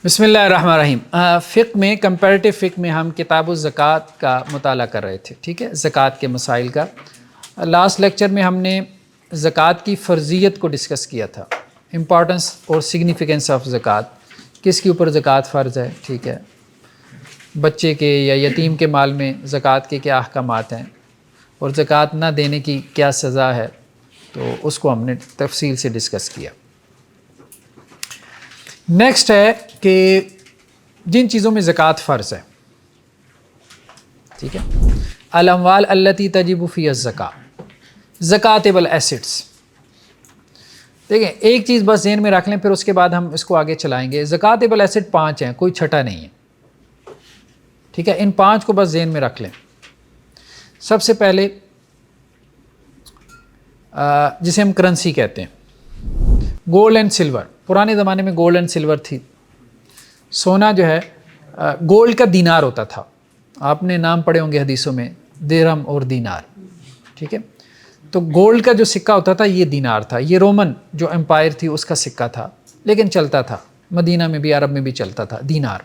بسم اللہ الرحمن الرحیم۔ فقہ میں کمپیریٹیو فقہ میں ہم کتاب الزکوٰۃ کا مطالعہ کر رہے تھے، ٹھیک ہے، زکوٰۃ کے مسائل کا۔ لاسٹ لیکچر میں ہم نے زکوٰۃ کی فرضیت کو ڈسکس کیا تھا، امپورٹنس اور سگنیفیکنس آف زکوٰۃ، کس کے اوپر زکوٰۃ فرض ہے، ٹھیک ہے، بچے کے یا یتیم کے مال میں زکوٰۃ کے کیا احکامات ہیں اور زکوٰۃ نہ دینے کی کیا سزا ہے، تو اس کو ہم نے تفصیل سے ڈسکس کیا۔ نیکسٹ ہے کہ جن چیزوں میں زکوٰۃ فرض ہے، ٹھیک ہے، الاموال التی تجب فیہا الزکوٰۃ، زکوٰۃیبل ایسٹس۔ دیکھیں ایک چیز بس ذہن میں رکھ لیں، پھر اس کے بعد ہم اس کو آگے چلائیں گے۔ زکوٰۃیبل ایسٹ 5 ہیں، کوئی چھٹا نہیں ہے، ٹھیک ہے، ان 5 کو بس ذہن میں رکھ لیں۔ سب سے پہلے جسے ہم کرنسی کہتے ہیں، گولڈ اینڈ سلور۔ پرانے زمانے میں گولڈ اینڈ سلور تھی، سونا جو ہے گولڈ کا دینار ہوتا تھا، آپ نے نام پڑھے ہوں گے حدیثوں میں، درہم اور دینار، ٹھیک ہے۔ تو گولڈ کا جو سکہ ہوتا تھا یہ دینار تھا، یہ رومن جو امپائر تھی اس کا سکہ تھا، لیکن چلتا تھا، مدینہ میں بھی عرب میں بھی چلتا تھا دینار۔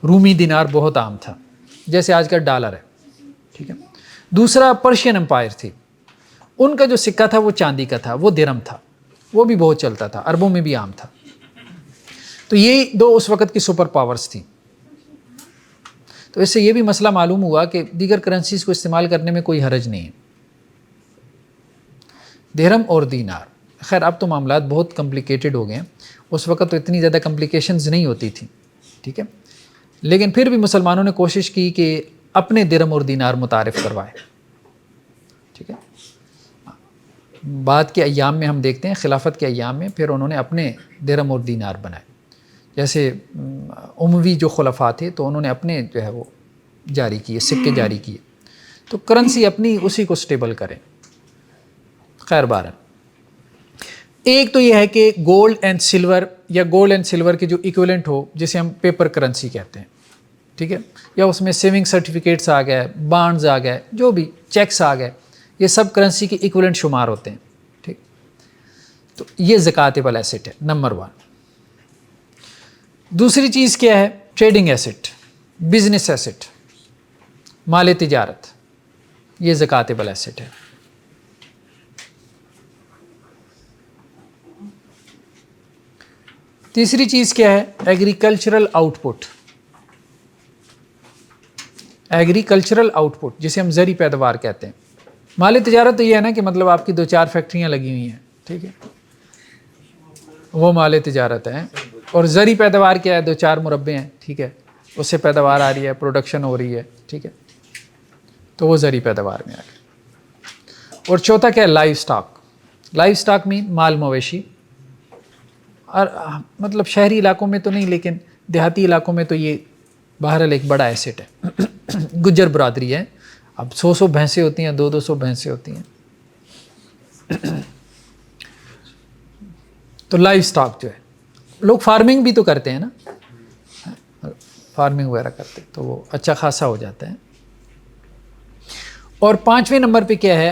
رومی دینار بہت عام تھا، جیسے آج کا ڈالر ہے، ٹھیک ہے۔ دوسرا پرشین امپائر تھی، ان کا جو سکہ تھا وہ چاندی کا تھا، وہ درہم تھا، وہ بھی بہت چلتا تھا، عربوں میں بھی عام تھا۔ تو یہ 2 اس وقت کی سپر پاورز تھیں۔ تو اس سے یہ بھی مسئلہ معلوم ہوا کہ دیگر کرنسیز کو استعمال کرنے میں کوئی حرج نہیں ہے، درہم اور دینار۔ خیر اب تو معاملات بہت کمپلیکیٹڈ ہو گئے ہیں، اس وقت تو اتنی زیادہ کمپلیکیشنز نہیں ہوتی تھیں، ٹھیک ہے، لیکن پھر بھی مسلمانوں نے کوشش کی کہ اپنے درہم اور دینار متعارف کروائے، ٹھیک ہے۔ بعد کے ایام میں ہم دیکھتے ہیں، خلافت کے ایام میں پھر انہوں نے اپنے درہم اور دینار بنائے، جیسے اموی جو خلفاء تھے تو انہوں نے اپنے جو ہے وہ جاری کیے، سکے جاری کیے، تو کرنسی اپنی اسی کو سٹیبل کریں۔ خیر بہرحال ایک تو یہ ہے کہ گولڈ اینڈ سلور یا گولڈ اینڈ سلور کے جو ایکویلنٹ ہو، جسے ہم پیپر کرنسی کہتے ہیں، ٹھیک ہے، یا اس میں سیونگ سرٹیفکیٹس آ گئے، بانڈز آ گئے، جو بھی چیکس آ گئے، یہ سب کرنسی کے ایکویلنٹ شمار ہوتے ہیں، ٹھیک۔ تو یہ زکوٰۃیبل ایسٹ ہے، نمبر 1۔ دوسری چیز کیا ہے؟ ٹریڈنگ ایسٹ، بزنس ایسٹ، مال تجارت، یہ زکوٰۃیبل ایسٹ ہے۔ تیسری چیز کیا ہے؟ Agricultural out put, agricultural out put جسے ہم زرعی پیداوار کہتے ہیں۔ مال تجارت تو یہ ہے نا کہ مطلب آپ کی 2-4 فیکٹریاں لگی ہوئی ہیں، ٹھیک ہے، وہ مال تجارت ہے۔ اور زرعی پیداوار کیا ہے؟ 2-4 مربے ہیں، ٹھیک ہے، اس سے پیداوار آ رہی ہے، پروڈکشن ہو رہی ہے، ٹھیک ہے، تو وہ زرعی پیداوار میں آ گیا۔ اور چوتھا کیا ہے؟ Live stock. لائیو سٹاک میں مال مویشی، اور مطلب شہری علاقوں میں تو نہیں لیکن دیہاتی علاقوں میں تو یہ بہرحال ایک بڑا ایسٹ ہے۔ گجر برادری ہے، اب 100 بھینسیں ہوتی ہیں، 200 بھینسیں ہوتی ہیں، تو لائیو سٹاک جو ہے، لوگ فارمنگ بھی تو کرتے ہیں نا، فارمنگ وغیرہ کرتے ہیں تو وہ اچھا خاصا ہو جاتا ہے۔ اور 5ویں نمبر پہ کیا ہے؟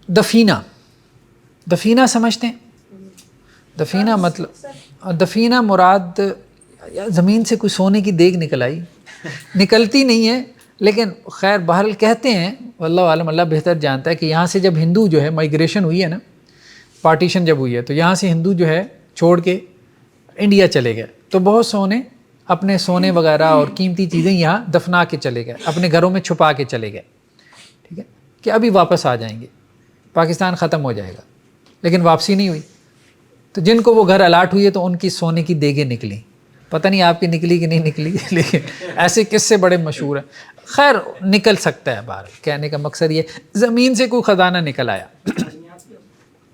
دفینہ۔ دفینہ سمجھتے ہیں؟ دفینہ مطلب، دفینہ مراد زمین سے کوئی سونے کی دیگ نکل آئی، نکلتی نہیں ہے لیکن خیر بہرحال کہتے ہیں، واللہ عالم، اللہ بہتر جانتا ہے، کہ یہاں سے جب ہندو جو ہے مائیگریشن ہوئی ہے نا، پارٹیشن جب ہوئی ہے، تو یہاں سے ہندو جو ہے چھوڑ کے انڈیا چلے گئے، تو بہت سونے اپنے سونے وغیرہ اور قیمتی چیزیں یہاں دفنا کے چلے گئے، اپنے گھروں میں چھپا کے چلے گئے، ٹھیک ہے، کہ ابھی واپس آ جائیں گے، پاکستان ختم ہو جائے گا، لیکن واپسی نہیں ہوئی۔ تو جن کو وہ گھر الاٹ ہوئی ہے تو ان کی سونے کی دیگیں نکلی، پتہ نہیں آپ کی نکلی کہ نہیں نکلی، لیکن ایسے قصے بڑے مشہور ہیں۔ خیر نکل سکتا ہے، باہر کہنے کا مقصد یہ زمین سے کوئی خزانہ نکل آیا،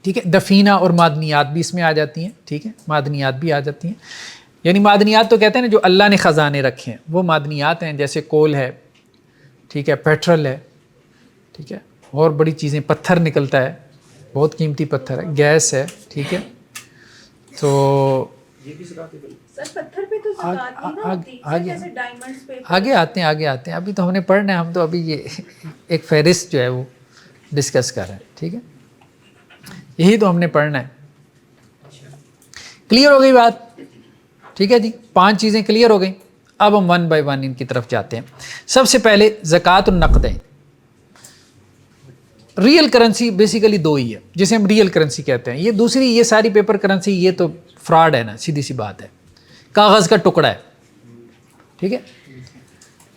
ٹھیک ہے۔ دفینہ اور معدنیات بھی اس میں آ جاتی ہیں، ٹھیک ہے، معدنیات بھی آ جاتی ہیں، یعنی معدنیات تو کہتے ہیں نا جو اللہ نے خزانے رکھے ہیں، وہ معدنیات ہیں، جیسے کول ہے، ٹھیک ہے، پیٹرول ہے، ٹھیک ہے، اور بڑی چیزیں، پتھر نکلتا ہے، بہت قیمتی پتھر ہے، گیس ہے، ٹھیک ہے۔ تو آگے آتے ہیں، ابھی تو ہم نے پڑھنا ہے، ہم تو ابھی یہ ایک فہرست جو ہے وہ ڈسکس کر رہے ہیں، ٹھیک ہے، یہی تو ہم نے پڑھنا ہے۔ کلیئر ہو گئی بات؟ ٹھیک ہے جی، 5 چیزیں کلیئر ہو گئیں. اب ہم 1 بائی 1 ان کی طرف جاتے ہیں. سب سے پہلے زکوٰۃ النقدین. ریئل کرنسی بیسیکلی 2 ہی ہے جسے ہم ریئل کرنسی کہتے ہیں. یہ دوسری یہ ساری پیپر کرنسی یہ تو فراڈ ہے نا، سیدھی سی بات ہے، کاغذ کا ٹکڑا ہے. ٹھیک ہے،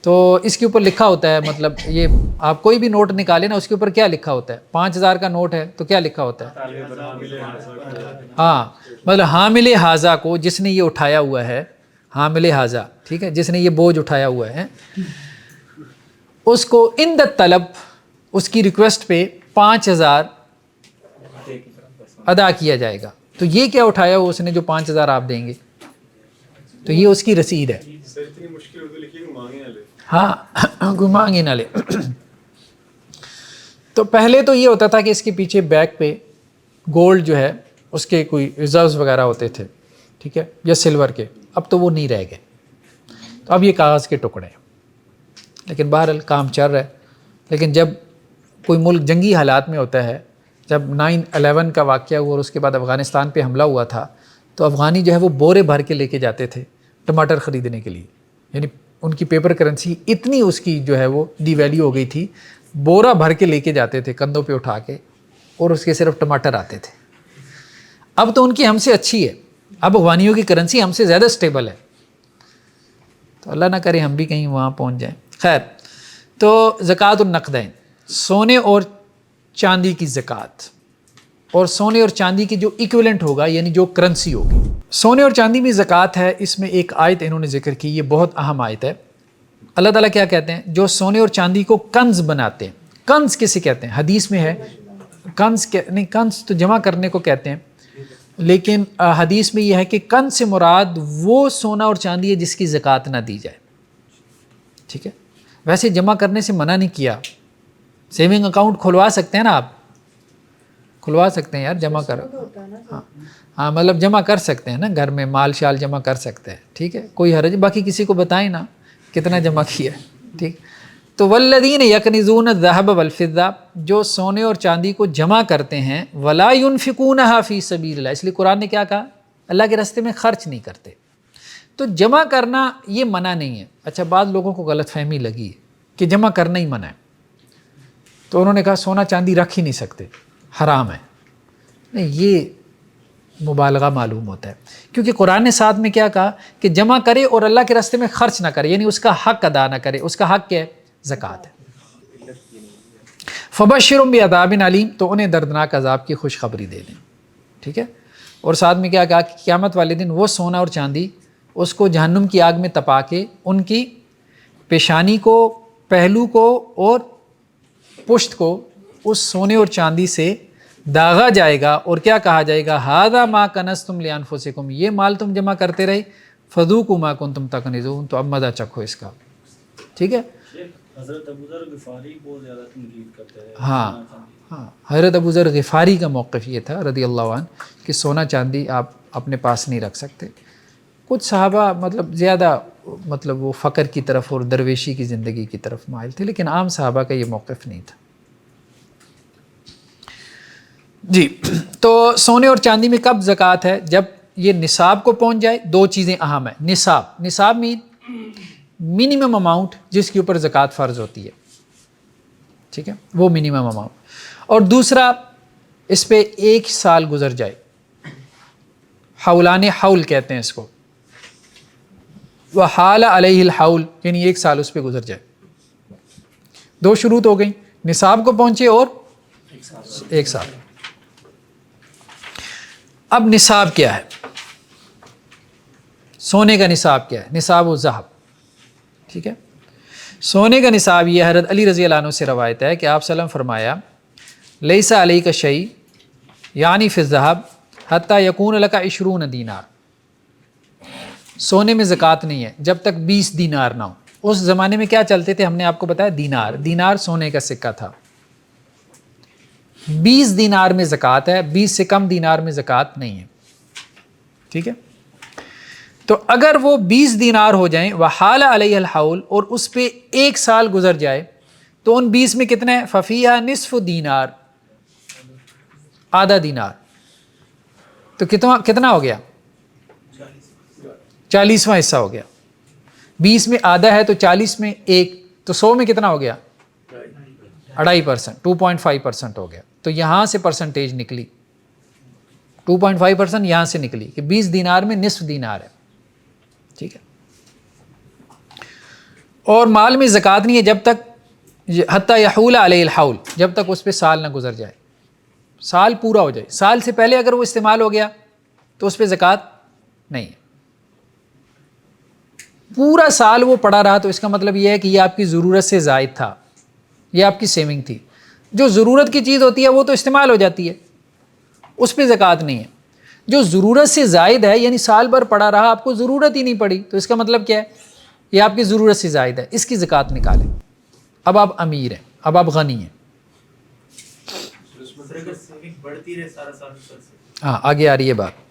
تو اس کے اوپر لکھا ہوتا ہے، مطلب یہ آپ کوئی بھی نوٹ نکالیں نا، اس کے اوپر کیا لکھا ہوتا ہے؟ 5000 کا نوٹ ہے تو کیا لکھا ہوتا ہے؟ ہاں، مطلب حامل حاضہ کو، جس نے یہ اٹھایا ہوا ہے، حامل حاضہ، ٹھیک ہے، جس نے یہ بوجھ اٹھایا ہوا ہے، اس کو ان دا طلب، اس کی ریکویسٹ پہ 5000 ادا کیا جائے گا. تو یہ کیا اٹھایا ہوا اس نے جو 5000 آپ دیں گے؟ تو یہ اس کی رسید ہے. ہاں، کوئی مانگے نہ لے. تو پہلے تو یہ ہوتا تھا کہ اس کے پیچھے بیک پہ گولڈ جو ہے اس کے کوئی ریزروز وغیرہ ہوتے تھے، ٹھیک ہے، یا سلور کے. اب تو وہ نہیں رہ گئے، تو اب یہ کاغذ کے ٹکڑے ہیں. لیکن بہرحال کام چل رہا ہے. لیکن جب کوئی ملک جنگی حالات میں ہوتا ہے، جب 9/11 کا واقعہ ہوا اور اس کے بعد افغانستان پہ حملہ ہوا تھا، تو افغانی جو ہے وہ بورے بھر کے لے کے جاتے تھے ٹماٹر خریدنے کے لیے. یعنی ان کی پیپر کرنسی اتنی اس کی جو ہے وہ ڈی ویلیو ہو گئی تھی، بورا بھر کے لے کے جاتے تھے کندھوں پہ اٹھا کے، اور اس کے صرف ٹماٹر آتے تھے. اب تو ان کی ہم سے اچھی ہے، اب افغانیوں کی کرنسی ہم سے زیادہ سٹیبل ہے. تو اللہ نہ کرے ہم بھی کہیں وہاں پہنچ جائیں. خیر، تو زکوٰۃ النقدین، سونے اور چاندی کی زکوٰۃ، اور سونے اور چاندی کی جو ایکویلنٹ ہوگا، یعنی جو کرنسی ہوگی. سونے اور چاندی میں زکوٰۃ ہے. اس میں ایک آیت انہوں نے ذکر کی، یہ بہت اہم آیت ہے. اللہ تعالیٰ کیا کہتے ہیں؟ جو سونے اور چاندی کو کنز بناتے ہیں. کنز کسے کہتے ہیں؟ حدیث میں ہے کنز نہیں، کنز تو جمع کرنے کو کہتے ہیں، لیکن حدیث میں یہ ہے کہ کنز سے مراد وہ سونا اور چاندی ہے جس کی زکوٰۃ نہ دی جائے. ٹھیک ہے، ویسے جمع کرنے سے منع نہیں کیا. سیونگ اکاؤنٹ کھلوا سکتے ہیں نا، آپ کھلوا سکتے ہیں یار، جمع کر، ہاں مطلب جمع کر سکتے ہیں نا، گھر میں مال شال جمع کر سکتے ہیں. ٹھیک ہے، کوئی حرج، باقی کسی کو بتائیں نا کتنا جمع کیا. ٹھیک، تو والذین یکنزون الذھب والفضہ، جو سونے اور چاندی کو جمع کرتے ہیں، ولا ينفقونها فی سبیل اللہ، اس لیے قرآن نے کیا کہا؟ اللہ کے راستے میں خرچ نہیں کرتے. تو جمع کرنا یہ منع نہیں ہے. اچھا، بعض لوگوں کو غلط فہمی لگی ہے کہ جمع کرنا ہی منع ہے، تو انہوں نے کہا سونا چاندی رکھ ہی نہیں سکتے، حرام ہے. نہیں، یہ مبالغہ معلوم ہوتا ہے، کیونکہ قرآن نے ساتھ میں کیا کہا کہ جمع کرے اور اللہ کے راستے میں خرچ نہ کرے، یعنی اس کا حق ادا نہ کرے. اس کا حق کیا ہے؟ زکوٰۃ ہے. فبشرهم بعذاب علیم، تو انہیں دردناک عذاب کی خوشخبری دے دیں. ٹھیک ہے، اور ساتھ میں کیا کہا کہ قیامت والے دن وہ سونا اور چاندی اس کو جہنم کی آگ میں تپا کے ان کی پیشانی کو، پہلو کو اور پشت کو اس سونے اور چاندی سے داغا جائے گا، اور کیا کہا جائے گا؟ ھذا ما کنزتم لانفسکم، یہ مال تم جمع کرتے رہے، فذوقوا ما کنتم تکنزون، تو اب مزہ چکھو اس کا. ٹھیک ہے، حضرت ابوذر غفاری بہت زیادہ تنقید کرتے ہیں. ہاں، حضرت ابوذر غفاری کا موقف یہ تھا رضی اللہ عنہ کہ سونا چاندی آپ اپنے پاس نہیں رکھ سکتے. کچھ صحابہ مطلب زیادہ مطلب وہ فقر کی طرف اور درویشی کی زندگی کی طرف مائل تھے، لیکن عام صحابہ کا یہ موقف نہیں تھا. جی، تو سونے اور چاندی میں کب زکوٰۃ ہے؟ جب یہ نصاب کو پہنچ جائے. 2 چیزیں اہم ہیں. نصاب میں منیمم اماؤنٹ جس کے اوپر زکوٰۃ فرض ہوتی ہے، ٹھیک ہے، وہ منیمم اماؤنٹ. اور دوسرا، اس پہ 1 سال گزر جائے، حولان حول کہتے ہیں اس کو، وحال علیہ الحول، یعنی 1 سال اس پہ گزر جائے. 2 شروط ہو گئیں، نصاب کو پہنچے اور 1 سال. اب نصاب کیا ہے؟ سونے کا نصاب کیا ہے؟ نصاب و ذہب. ٹھیک ہے، سونے کا نصاب یہ حضرت علی رضی اللہ عنہ سے روایت ہے کہ آپ صلی اللہ علیہ وسلم فرمایا لیس علیک شیء یعنی فی الذہب حتی یکون لک 20 دینار، سونے میں زکوٰۃ نہیں ہے جب تک 20 دینار نہ ہو. اس زمانے میں کیا چلتے تھے؟ ہم نے آپ کو بتایا دینار سونے کا سکہ تھا. 20 دینار میں زکوٰۃ ہے، 20 سے کم دینار میں زکوٰۃ نہیں ہے. ٹھیک ہے، تو اگر وہ 20 دینار ہو جائیں وحال علیہ الحول، اور اس پہ 1 سال گزر جائے، تو ان 20 میں کتنے ہیں؟ ففیہا نصف دینار، آدھا دینار. تو کتنا ہو گیا؟ 40واں حصہ ہو گیا. 20 میں آدھا ہے تو 40 میں 1 تو 100 میں کتنا ہو گیا؟ 2.5%, 2.5% ہو گیا. تو یہاں سے پرسنٹیج نکلی 2.5% یہاں سے نکلی کہ 20 دینار میں نصف دینار ہے. ٹھیک ہے. اور مال میں زکوٰۃ نہیں ہے جب تک حتی یحول علیہ الحول، جب تک اس پہ سال نہ گزر جائے، سال پورا ہو جائے. سال سے پہلے اگر وہ استعمال ہو گیا تو اس پہ زکوٰۃ نہیں ہے. پورا سال وہ پڑا رہا تو اس کا مطلب یہ ہے کہ یہ آپ کی ضرورت سے زائد تھا، یہ آپ کی سیونگ تھی. جو ضرورت کی چیز ہوتی ہے وہ تو استعمال ہو جاتی ہے، اس پہ زکوٰۃ نہیں ہے. جو ضرورت سے زائد ہے یعنی سال بھر پڑا رہا آپ کو ضرورت ہی نہیں پڑی تو اس کا مطلب کیا ہے؟ یہ آپ کی ضرورت سے زائد ہے، اس کی زکوٰۃ نکالیں. اب آپ امیر ہیں، اب آپ غنی ہیں. ہاں آگے آ رہی ہے بات.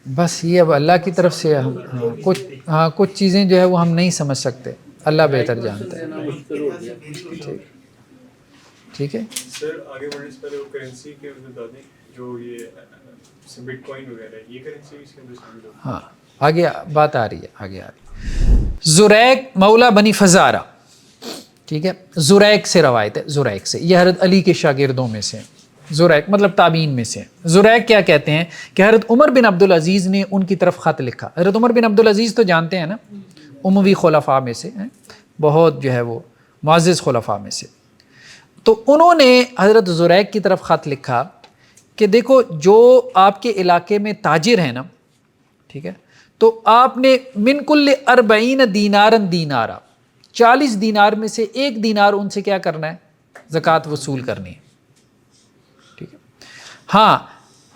بس یہ اب اللہ کی طرف سے کچھ چیزیں جو ہے وہ ہم نہیں سمجھ سکتے، اللہ بہتر جانتا ہے. ٹھیک ہے سر. آگے بڑھنے سے پہلے وہ کرنسی کے بتا دیں جو یہ بٹ کوائن وغیرہ ہے، یہ کرنسی اس کے اندر شامل ہوگی. ہاں آگے بات آ رہی ہے، آگے آ رہی ہے. زریق مولا بنی فزارہ، ٹھیک ہے، زریق سے روایت ہے، زریق سے، یہ حضرت علی کے شاگردوں میں سے ہیں. زریق مطلب تابعین میں سے. زریق کیا کہتے ہیں کہ حضرت عمر بن عبدالعزیز نے ان کی طرف خط لکھا. حضرت عمر بن عبدالعزیز تو جانتے ہیں نا، اموی خلفاء میں سے ہیں، بہت جو ہے وہ معزز خلفاء میں سے. تو انہوں نے حضرت زریق کی طرف خط لکھا کہ دیکھو جو آپ کے علاقے میں تاجر ہیں نا، ٹھیک ہے، تو آپ نے من کل 40 دینارا دینارا، 40 دینار میں سے 1 دینار ان سے کیا کرنا ہے؟ زکوٰۃ وصول کرنی ہے. ٹھیک ہے. ہاں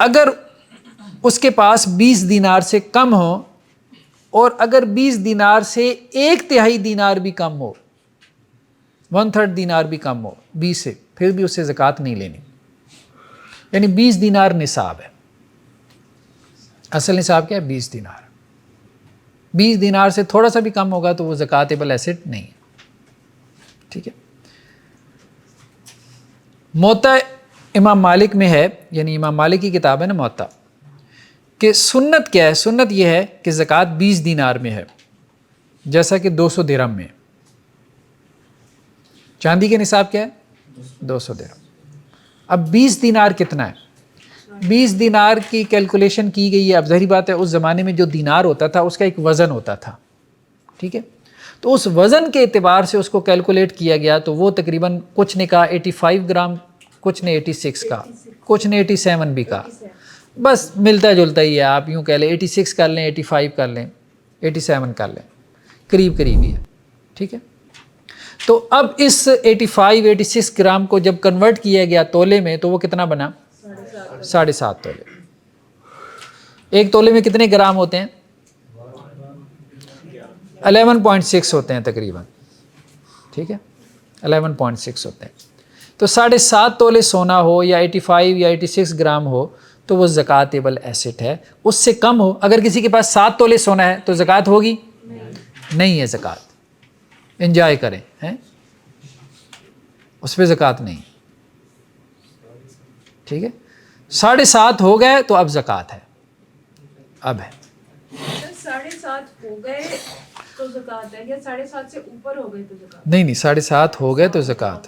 اگر اس کے پاس 20 دینار سے کم ہو اور اگر 20 دینار سے 1/3 دینار بھی کم ہو، 1/3 دینار بھی کم ہو 20 سے، پھر بھی اس سے زکوٰۃ نہیں لینی. یعنی 20 دینار نصاب ہے. اصل نصاب کیا ہے؟ 20 دینار. 20 دینار سے تھوڑا سا بھی کم ہوگا تو وہ زکوٰۃیبل ایسٹ نہیں ہے. ٹھیک ہے. موطا امام مالک میں ہے، یعنی امام مالک کی کتاب ہے نا موطا، کہ سنت کیا ہے؟ سنت یہ ہے کہ زکوٰۃ 20 دینار میں ہے، جیسا کہ 200 درہم میں. چاندی کے نصاب کیا ہے؟ 200 درہم. اب 20 دینار کتنا ہے؟ 20 دینار کی کیلکولیشن کی گئی ہے. اب ظاہری بات ہے اس زمانے میں جو دینار ہوتا تھا اس کا ایک وزن ہوتا تھا. ٹھیک ہے. تو اس وزن کے اعتبار سے اس کو کیلکولیٹ کیا گیا تو وہ تقریباً کچھ نے کہا 85 گرام، کچھ نے 86 کا، کچھ نے 87 بھی کہا. بس ملتا جلتا ہی ہے، آپ یوں کہہ لیں 86 کر لیں، 85 کر لیں، 87 کر لیں، قریب قریب ہی ہے. ٹھیک ہے. تو اب اس 86 گرام کو جب کنورٹ کیا گیا تولے میں تو وہ کتنا بنا؟ 7.5 تولے. 1 تولے میں کتنے گرام ہوتے ہیں؟ 11.6 ہوتے ہیں تقریباً. ٹھیک ہے، 11.6 ہوتے ہیں. تو 7.5 تولے سونا ہو یا 85 یا 86 گرام ہو تو وہ زکوٰۃیبل ایسٹ ہے. اس سے کم ہو، اگر کسی کے پاس 7 تولے سونا ہے تو زکوٰۃ ہوگی؟ نہیں ہے زکوٰۃ. انجوائے کریں ہیں، اس پہ زکوٰۃ نہیں. ٹھیک ہے. 7.5 ہو گئے تو اب زکوٰۃ ہے، اب ہے. 7.5 ہو گئے تو زکوٰۃ ہے یا 7.5 سے اوپر ہو گئے تو زکوٰۃ؟ نہیں 7.5 ہو گئے تو زکوٰۃ.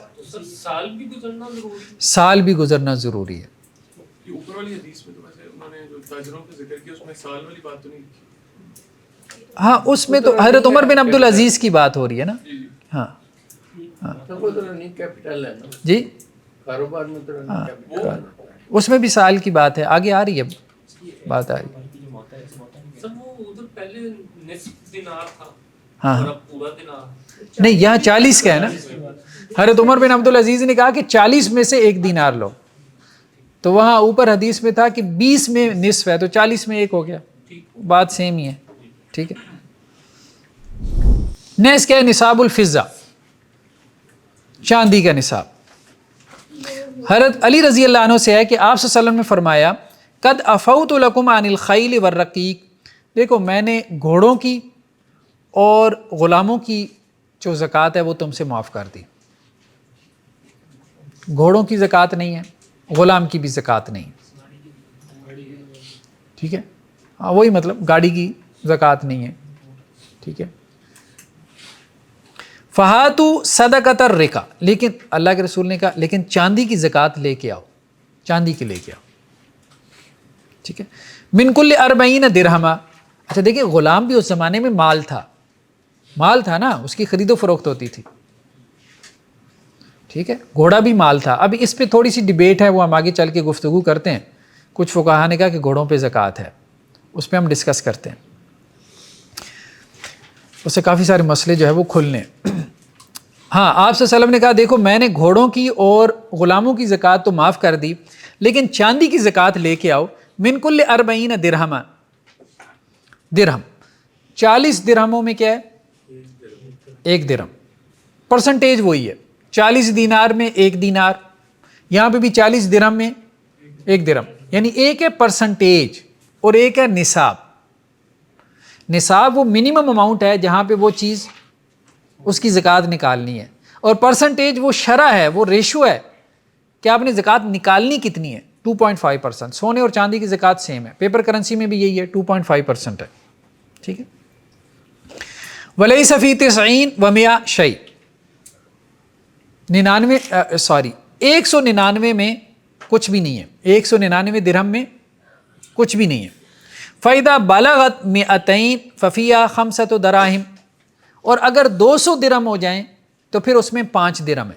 سال بھی گزرنا ضروری ہے. سال بھی گزرنا ضروری ہے. یہ اوپر والی حدیث میں تو ویسے انہوں نے جو تاجروں کا ذکر کیا اس میں سال والی بات تو نہیں کی. ہاں اس میں تو حضرت عمر بن عبدالعزیز کی بات ہو رہی ہے نا. ہاں جی کاروبار میں تو اس میں بھی سال کی بات ہے، آگے آ رہی ہے بات، آ رہی ہے. سب وہ ادھر پہلے نصف دینار تھا ہاں اور اب پورا دینار. نہیں یہاں 40 کا ہے نا. حضرت عمر بن عبدالعزیز نے کہا کہ 40 میں سے 1 دینار لو، تو وہاں اوپر حدیث میں تھا کہ 20 میں نصف ہے تو 40 میں 1 ہو گیا. بات سیم ہی ہے. ٹھیک ہے. نیکسٹ کیا ہے؟ نصاب الفضہ، چاندی کا نصاب. حضرت علی رضی اللہ عنہ سے ہے کہ آپ صلی اللہ علیہ وسلم نے فرمایا قد عفوت لکم عن الخیل والرقیق، دیکھو میں نے گھوڑوں کی اور غلاموں کی جو زکوٰۃ ہے وہ تم سے معاف کر دی. گھوڑوں کی زکوٰۃ نہیں ہے، غلام کی بھی زکوٰۃ نہیں. ٹھیک ہے, ہاں وہی مطلب گاڑی کی زکوٰۃ نہیں ہے, ٹھیک ہے. فہاتو صدقۃ الرقہ, لیکن اللہ کے رسول نے کہا لیکن چاندی کی زکوٰۃ لے کے آؤ, چاندی کی لے کے آؤ, ٹھیک ہے. من کل 40 درہما. اچھا دیکھیں غلام بھی اس زمانے میں مال تھا نا, اس کی خرید و فروخت ہوتی تھی, ٹھیک ہے. گھوڑا بھی مال تھا. اب اس پہ تھوڑی سی ڈیبیٹ ہے, وہ ہم آگے چل کے گفتگو کرتے ہیں. کچھ فقہا نے کہا کہ گھوڑوں پہ زکوٰۃ ہے, اس پہ ہم ڈسکس کرتے ہیں, اس سے کافی سارے مسئلے جو ہے وہ کھلنے. ہاں آپ صلی اللہ علیہ وسلم نے کہا دیکھو میں نے گھوڑوں کی اور غلاموں کی زکوٰۃ تو معاف کر دی, لیکن چاندی کی زکوٰۃ لے کے آؤ. من کل 40 درہما, درہم 40 درہموں میں کیا ہے, 1 درہم. پرسنٹیج وہی ہے, 40 دینار میں 1 دینار, یہاں پہ بھی 40 درہم میں 1 درہم, یعنی ایک ہے پرسنٹیج اور ایک ہے نصاب. نصاب وہ منیمم اماؤنٹ ہے جہاں پہ وہ چیز اس کی زکوٰۃ نکالنی ہے, اور پرسنٹیج وہ شرح ہے, وہ ریشو ہے کہ آپ نے زکوٰۃ نکالنی کتنی ہے, 2.5%. سونے اور چاندی کی زکوٰۃ سیم ہے, پیپر کرنسی میں بھی یہی ہے 2.5% ہے, ٹھیک ہے. وَلَيْسَ فِي 90 و100 شَيْءٍ, 199 میں کچھ بھی نہیں ہے, 199 درہم میں کچھ بھی نہیں ہے. فَإِذَا بَلَغَتْ 200 فَفِيهَا 5 دراہم, اور اگر 200 درہم ہو جائیں تو پھر اس میں 5 درہم ہے.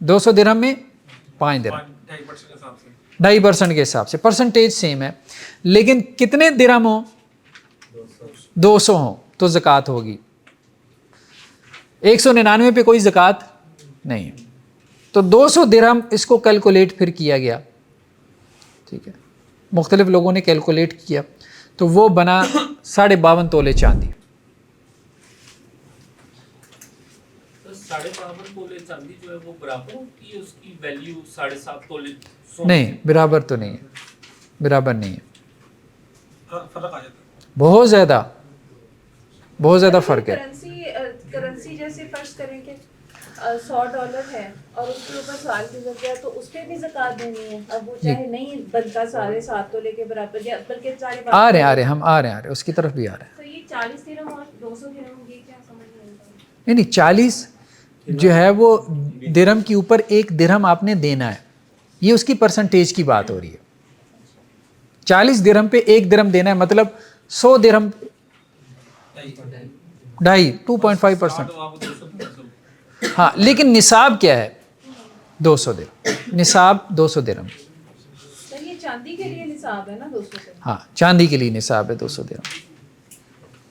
200 درہم میں 5 درہم, 2.5% کے حساب سے, پرسنٹیج سیم ہے. لیکن کتنے درہم ہوں, 200 ہوں تو زکوٰۃ ہوگی. 199 پہ کوئی زکوٰۃ نہیں. تو 200 درہم اس کو کیلکولیٹ پھر کیا گیا, ٹھیک ہے, مختلف لوگوں نے کیلکولیٹ کیا تو وہ بنا 52.5 تولے چاندی. 52.5 تولے چاندی جو ہے وہ برابر ہوتی ہے اس کی ویلیو 7.5 تولے نہیں, برابر تو نہیں ہے, برابر نہیں ہے, فرق آ جاتا ہے. بہت زیادہ فرق ہے. کرنسی جیسے فرض کریں کہ $100 ہے اور اس کے اوپر سال گزر گیا تو اس پہ بھی زکوٰۃ دینی ہے. اب وہ چاہے نہیں بنتا 7.5 تولے کے برابر, یا بلکہ آ رہے ہم آ رہے ہیں اس کی طرف بھی آ رہے ہیں. تو یہ 40 درہم اور 200 درہم یہ کیا سمجھ نہیں آتا؟ نہیں 40 جو ہے وہ درہم کے اوپر 1 درہم آپ نے دینا ہے, یہ اس کی پرسنٹیج کی بات ہو رہی ہے. 40 درہم پہ 1 درہم دینا ہے, مطلب 100 درہم 2.5%. ہاں لیکن نصاب کیا ہے, 200 درہم, نصاب 200 درہم. یہ چاندی کے لیے نصاب ہے نا 200 درہم. ہاں چاندی کے لیے نصاب ہے 200 درہم,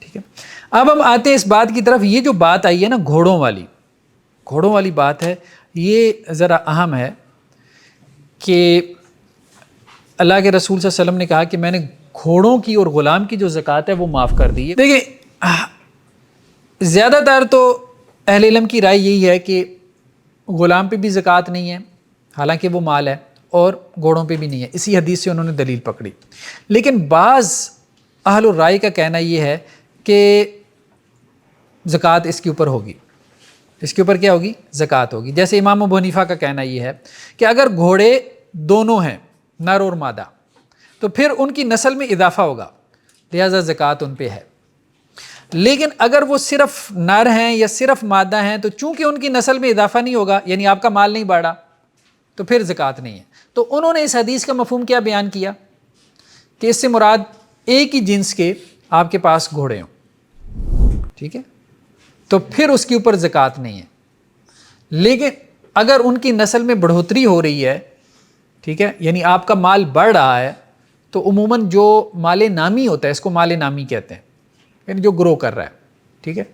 ٹھیک ہے. اب ہم آتے ہیں اس بات کی طرف, یہ جو بات آئی ہے نا گھوڑوں والی بات ہے, یہ ذرا اہم ہے کہ اللہ کے رسول صلی اللہ علیہ وسلم نے کہا کہ میں نے گھوڑوں کی اور غلام کی جو زکوٰۃ ہے وہ معاف کر دی ہے. دیکھیں زیادہ تر تو اہل علم کی رائے یہی ہے کہ غلام پہ بھی زکوٰۃ نہیں ہے حالانکہ وہ مال ہے, اور گھوڑوں پہ بھی نہیں ہے, اسی حدیث سے انہوں نے دلیل پکڑی. لیکن بعض اہل الرائے کا کہنا یہ ہے کہ زکوٰۃ اس کے اوپر ہوگی, اس کے اوپر کیا ہوگی, زکوٰۃ ہوگی. جیسے امام ابو حنیفہ کا کہنا یہ ہے کہ اگر گھوڑے دونوں ہیں نر اور مادہ تو پھر ان کی نسل میں اضافہ ہوگا, لہذا زکوٰۃ ان پہ ہے. لیکن اگر وہ صرف نر ہیں یا صرف مادہ ہیں تو چونکہ ان کی نسل میں اضافہ نہیں ہوگا, یعنی آپ کا مال نہیں بڑھا, تو پھر زکوٰۃ نہیں ہے. تو انہوں نے اس حدیث کا مفہوم کیا بیان کیا کہ اس سے مراد ایک ہی جنس کے آپ کے پاس گھوڑے ہوں, ٹھیک ہے, تو پھر اس کے اوپر زکوٰۃ نہیں ہے. لیکن اگر ان کی نسل میں بڑھوتری ہو رہی ہے, ٹھیک ہے, یعنی آپ کا مال بڑھ رہا ہے, تو عموماً جو مال نامی ہوتا ہے, اس کو مال نامی کہتے ہیں, یعنی جو گرو کر رہا ہے, ٹھیک ہے,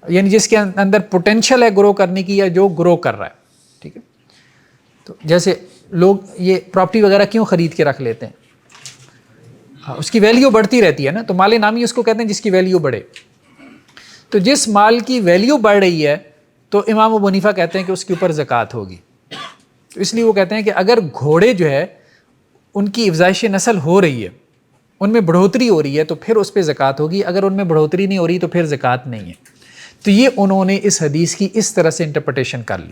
یعنی جس کے اندر پوٹینشل ہے گرو کرنے کی, یا جو گرو کر رہا ہے, ٹھیک ہے. تو جیسے لوگ یہ پراپرٹی وغیرہ کیوں خرید کے رکھ لیتے ہیں, ہاں اس کی ویلیو بڑھتی رہتی ہے نا, تو مال نامی اس کو کہتے ہیں جس کی ویلیو بڑھے. تو جس مال کی ویلیو بڑھ رہی ہے تو امام ابو حنیفہ کہتے ہیں کہ اس کے اوپر زکوٰۃ ہوگی. تو اس لیے وہ کہتے ہیں کہ اگر گھوڑے جو ہے ان کی افزائش نسل ہو رہی ہے, ان میں بڑھوتری ہو رہی ہے, تو پھر اس پہ زکوٰۃ ہوگی. اگر ان میں بڑھوتری نہیں ہو رہی تو پھر زکوٰۃ نہیں ہے. تو یہ انہوں نے اس حدیث کی اس طرح سے انٹرپریٹیشن کر لی,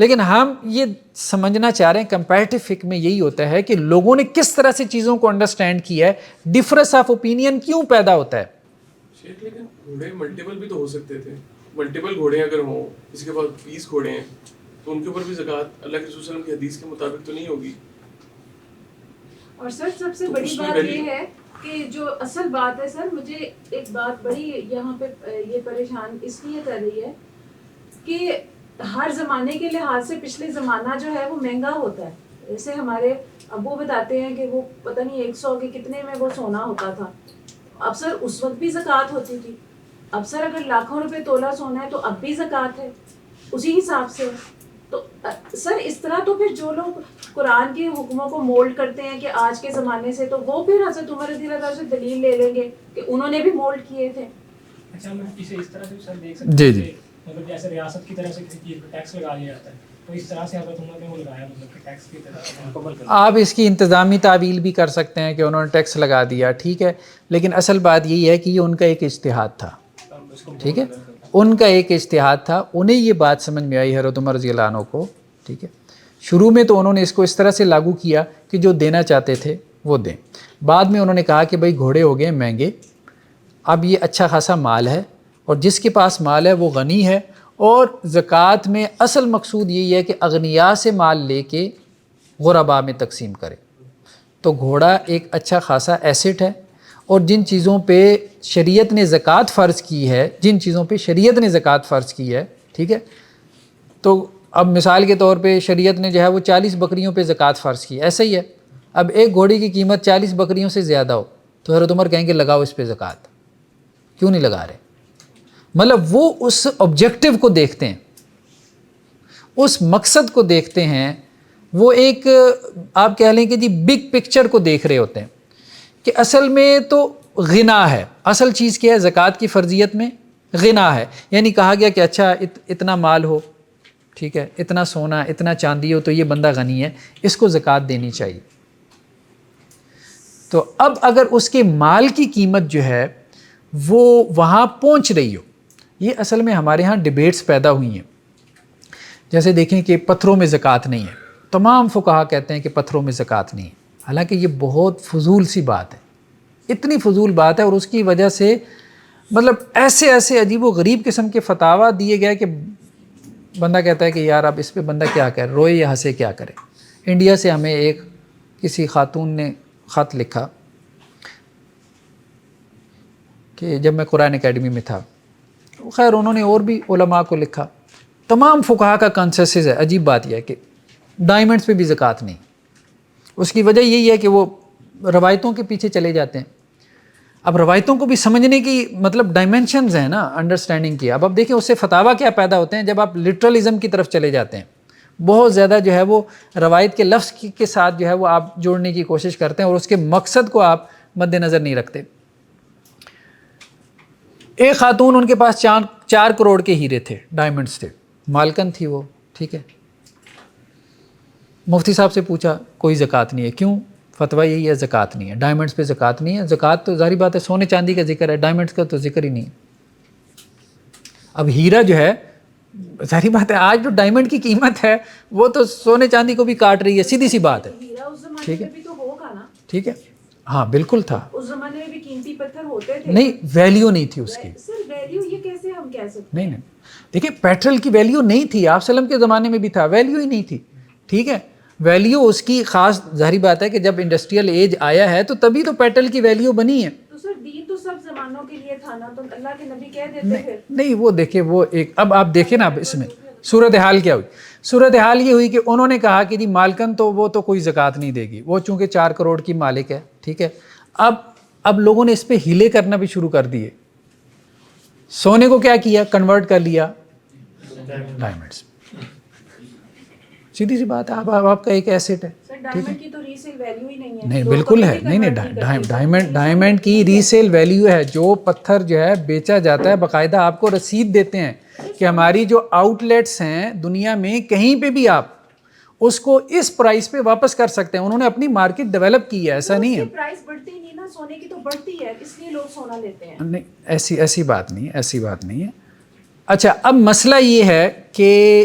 لیکن ہم یہ سمجھنا چاہ رہے ہیں کمپیریٹو فقہ میں یہی ہوتا ہے کہ لوگوں نے کس طرح سے چیزوں کو انڈرسٹینڈ کیا ہے, ڈفرنس آف اوپینین کیوں پیدا ہوتا ہے. شیخ لیکن گھوڑے ملٹیپل بھی تو ہو سکتے تھے, ملٹیپل گھوڑے اگر ہوں, کسی کے پاس 20 گھوڑے ہیں تو ان کے اوپر بھی زکوٰۃ اللہ کے رسول صلی اللہ علیہ وسلم کی حدیث کے مطابق تو نہیں ہوگی. اور سر سب سے بڑی بات یہ ہے کہ جو اصل بات ہے سر, مجھے ایک بات بڑی یہاں پہ یہ پریشان اس لیے کر رہی ہے کہ ہر زمانے کے لحاظ سے پچھلے زمانہ جو ہے وہ مہنگا ہوتا ہے. جیسے ہمارے ابو بتاتے ہیں کہ وہ پتہ نہیں 100 کے کتنے میں وہ سونا ہوتا تھا. اب سر اس وقت بھی زکوٰۃ ہوتی تھی. اب سر اگر لاکھوں روپے تولہ سونا ہے تو اب بھی زکوٰۃ ہے اسی حساب سے. تو سر اس طرح تو پھر جو لوگ قرآن کے حکموں کو مولڈ کرتے ہیں کہ آج کے زمانے سے, تو وہ پھر حضرت عمر رضی اللہ عنہ سے دلیل لے لیں گے کہ انہوں نے بھی مولڈ کیے تھے. اچھا ہم اسے اس طرح سے سر دیکھ سکتے ہیں جی جی, مطلب جیسے ریاست کی طرف سے کسی چیز پہ ٹیکس لگا لیا جاتا ہے, تو اس طرح سے حضرت عمر نے وہ لگایا, مطلب کہ ٹیکس کی طرح مکمل کر. آپ اس کی انتظامی تعویل بھی کر سکتے ہیں کہ انہوں نے ٹیکس لگا دیا, ٹھیک ہے, لیکن اصل بات یہی ہے کہ یہ ان کا ایک اجتہاد تھا, ٹھیک ہے, ان کا ایک اجتہاد تھا. انہیں یہ بات سمجھ میں آئی حضرت عمر رضی اللہ عنہ کو, ٹھیک ہے. شروع میں تو انہوں نے اس کو اس طرح سے لاگو کیا کہ جو دینا چاہتے تھے وہ دیں. بعد میں انہوں نے کہا کہ بھائی گھوڑے ہو گئے مہنگے, اب یہ اچھا خاصا مال ہے اور جس کے پاس مال ہے وہ غنی ہے, اور زکوٰۃ میں اصل مقصود یہی ہے کہ اغنیاء سے مال لے کے غرباء میں تقسیم کرے. تو گھوڑا ایک اچھا خاصا ایسٹ ہے, اور جن چیزوں پہ شریعت نے زکوٰۃ فرض کی ہے, جن چیزوں پہ شریعت نے زکوٰۃ فرض کی ہے, ٹھیک ہے, تو اب مثال کے طور پہ شریعت نے جو ہے وہ 40 بکریوں پہ زکوٰۃ فرض کی, ایسا ہی ہے. اب ایک گھوڑے کی قیمت 40 بکریوں سے زیادہ ہو تو حضرت عمر کہیں گے لگاؤ اس پہ زکوٰۃ, کیوں نہیں لگا رہے؟ مطلب وہ اس آبجیکٹو کو دیکھتے ہیں, اس مقصد کو دیکھتے ہیں, وہ ایک آپ کہہ لیں کہ جی بگ پکچر کو دیکھ رہے ہوتے ہیں کہ اصل میں تو غنا ہے. اصل چیز کیا ہے زکوٰۃ کی فرضیت میں؟ غنا ہے. یعنی کہا گیا کہ اچھا اتنا مال ہو, ٹھیک ہے, اتنا سونا اتنا چاندی ہو تو یہ بندہ غنی ہے, اس کو زکوٰۃ دینی چاہیے. تو اب اگر اس کے مال کی قیمت جو ہے وہ وہاں پہنچ رہی ہو, یہ اصل میں ہمارے ہاں ڈیبیٹس پیدا ہوئی ہیں. جیسے دیکھیں کہ پتھروں میں زکوٰۃ نہیں ہے, تمام فقہا کہتے ہیں کہ پتھروں میں زکوٰۃ نہیں ہے, حالانکہ یہ بہت فضول سی بات ہے, اتنی فضول بات ہے, اور اس کی وجہ سے مطلب ایسے ایسے عجیب و غریب قسم کے فتاویٰ دیے گئے کہ بندہ کہتا ہے کہ یار اب اس پہ بندہ کیا کرے, روئے یا ہنسے کیا کرے. انڈیا سے ہمیں ایک کسی خاتون نے خط لکھا کہ جب میں قرآن اکیڈمی میں تھا, خیر انہوں نے اور بھی علماء کو لکھا, تمام فقہا کا کنسنسس ہے. عجیب بات یہ ہے کہ ڈائمنڈس پہ بھی زکوٰۃ نہیں. اس کی وجہ یہی ہے کہ وہ روایتوں کے پیچھے چلے جاتے ہیں. اب روایتوں کو بھی سمجھنے کی مطلب ڈائمینشنز ہیں نا انڈرسٹینڈنگ کی. اب دیکھیں اس سے فتاویٰ کیا پیدا ہوتے ہیں جب آپ لٹرلزم کی طرف چلے جاتے ہیں. بہت زیادہ جو ہے وہ روایت کے لفظ کے ساتھ جو ہے وہ آپ جوڑنے کی کوشش کرتے ہیں, اور اس کے مقصد کو آپ مد نظر نہیں رکھتے. ایک خاتون, ان کے پاس 4 کروڑ کے ہیرے تھے, ڈائمنڈس تھے, مالکن تھی وہ, ٹھیک ہے. مفتی صاحب سے پوچھا کوئی زکوٰۃ نہیں ہے, کیوں؟ فتویٰ یہی ہے زکوٰۃ نہیں ہے, ڈائمنڈس پہ زکوٰۃ نہیں ہے. زکوٰۃ تو ظاہری بات ہے سونے چاندی کا ذکر ہے, ڈائمنڈس کا تو ذکر ہی نہیں ہے. اب ہیرا جو ہے ظاہری بات ہے آج جو ڈائمنڈ کی قیمت ہے وہ تو سونے چاندی کو بھی کاٹ رہی ہے, سیدھی سی بات ہے, ٹھیک ہے, ٹھیک ہے, ہاں بالکل تھا. اس زمانے میں بھی قیمتی پتھر ہوتے تھے, نہیں ویلیو نہیں تھی اس کی. سر ویلیو یہ کیسے ہم کہہ سکتے نہیں نہیں, دیکھیں پیٹرول کی ویلیو نہیں تھی, آپ وسلم کے زمانے میں بھی تھا, ویلیو ہی نہیں تھی, ٹھیک ہے. ویلیو اس کی خاص ظاہری بات ہے کہ جب انڈسٹریل ایج آیا ہے تو تبھی تو پیٹرول کی ویلیو بنی ہے. تو سر دین تو سب زمانوں کے لیے تھا نا, تو اللہ کے نبی کہہ دیتے پھر نہیں. وہ دیکھیں وہ ایک, اب آپ دیکھیں نا اب اس میں صورتحال کیا ہوئی. صورتحال یہ ہوئی کہ انہوں نے کہا کہ جی مالکن تو وہ تو کوئی زکوٰۃ نہیں دے گی, وہ چونکہ 4 کروڑ کی مالک ہے, ٹھیک ہے. اب لوگوں نے اس پہ ہیلے کرنا بھی شروع کر دیے. سونے کو کیا کیا, کنورٹ کر لیا ڈائمنڈس. سیدھی سی بات ہے, آپ کا ایک ایسٹ ہے, ڈائمنڈ کی تو ریسیل ویلیو ہی نہیں ہے. نہیں بالکل ہے, نہیں ڈائمنڈ کی ریسیل ویلیو ہے. جو پتھر جو ہے بیچا جاتا ہے باقاعدہ آپ کو رسید دیتے ہیں کہ ہماری جو آؤٹ لیٹس ہیں دنیا میں کہیں پہ بھی آپ اس کو اس پرائس پہ واپس کر سکتے ہیں. انہوں نے اپنی مارکیٹ ڈیولپ کی ہے, ایسا نہیں ہے. پرائس بڑھتی نہیں نا, سونے کی تو بڑھتی ہے, اس لیے لوگ سونا لیتے ہیں. نہیں ایسی بات نہیں ہے, ایسی بات نہیں ہے. اچھا اب مسئلہ یہ ہے کہ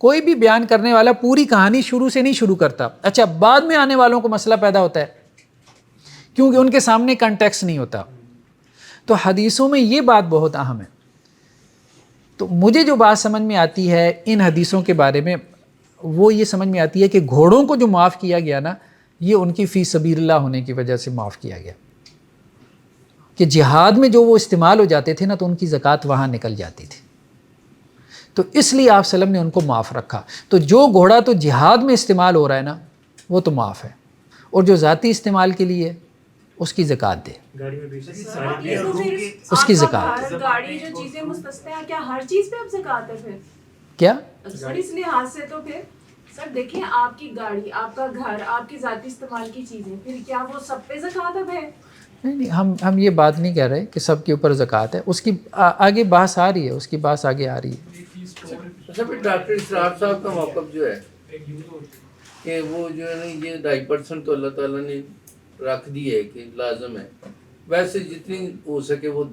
کوئی بھی بیان کرنے والا پوری کہانی شروع سے نہیں شروع کرتا. اچھا بعد میں آنے والوں کو مسئلہ پیدا ہوتا ہے کیونکہ ان کے سامنے کنٹیکسٹ نہیں ہوتا. تو حدیثوں میں یہ بات بہت اہم ہے. تو مجھے جو بات سمجھ میں آتی ہے ان حدیثوں کے بارے میں وہ یہ سمجھ میں آتی ہے کہ گھوڑوں کو جو معاف کیا گیا نا یہ ان کی فی سبیل اللہ ہونے کی وجہ سے معاف کیا گیا کہ جہاد میں جو وہ استعمال ہو جاتے تھے نا تو ان کی زکوٰۃ وہاں نکل جاتی تھی. تو اس لیے آپ صلی اللہ علیہ وسلم نے ان کو معاف رکھا. تو جو گھوڑا تو جہاد میں استعمال ہو رہا ہے نا وہ تو معاف ہے, اور جو ذاتی استعمال کے لیے اس کی زکوٰۃ دے, اس کی زکوٰۃ. گاڑی جو چیزیں مستثنی ہیں کیا ہر چیز پہ اب زکوٰۃ ہے پھر؟ کیا سر اس لحاظ سے تو پھر سر دیکھیں آپ کی گاڑی, آپ کا گھر, آپ کی ذاتی استعمال کی چیزیں, پھر کیا وہ سب پہ زکوٰۃ اب ہے؟ نہیں, ہم یہ بات نہیں کہہ رہے کہ سب کے اوپر زکوٰۃ ہے. اس کی آگے بحث آ رہی ہے, اس کی بحث آگے آ رہی ہے. اچھا پھر ڈاکٹر اسرار صاحب کا موقف جو ہے کہ وہ جو ہے نا یہ 2.5% تو اللہ تعالیٰ نے رکھ دی ہے کہ لازم ہے, ویسے جتنی ہو سکے وہ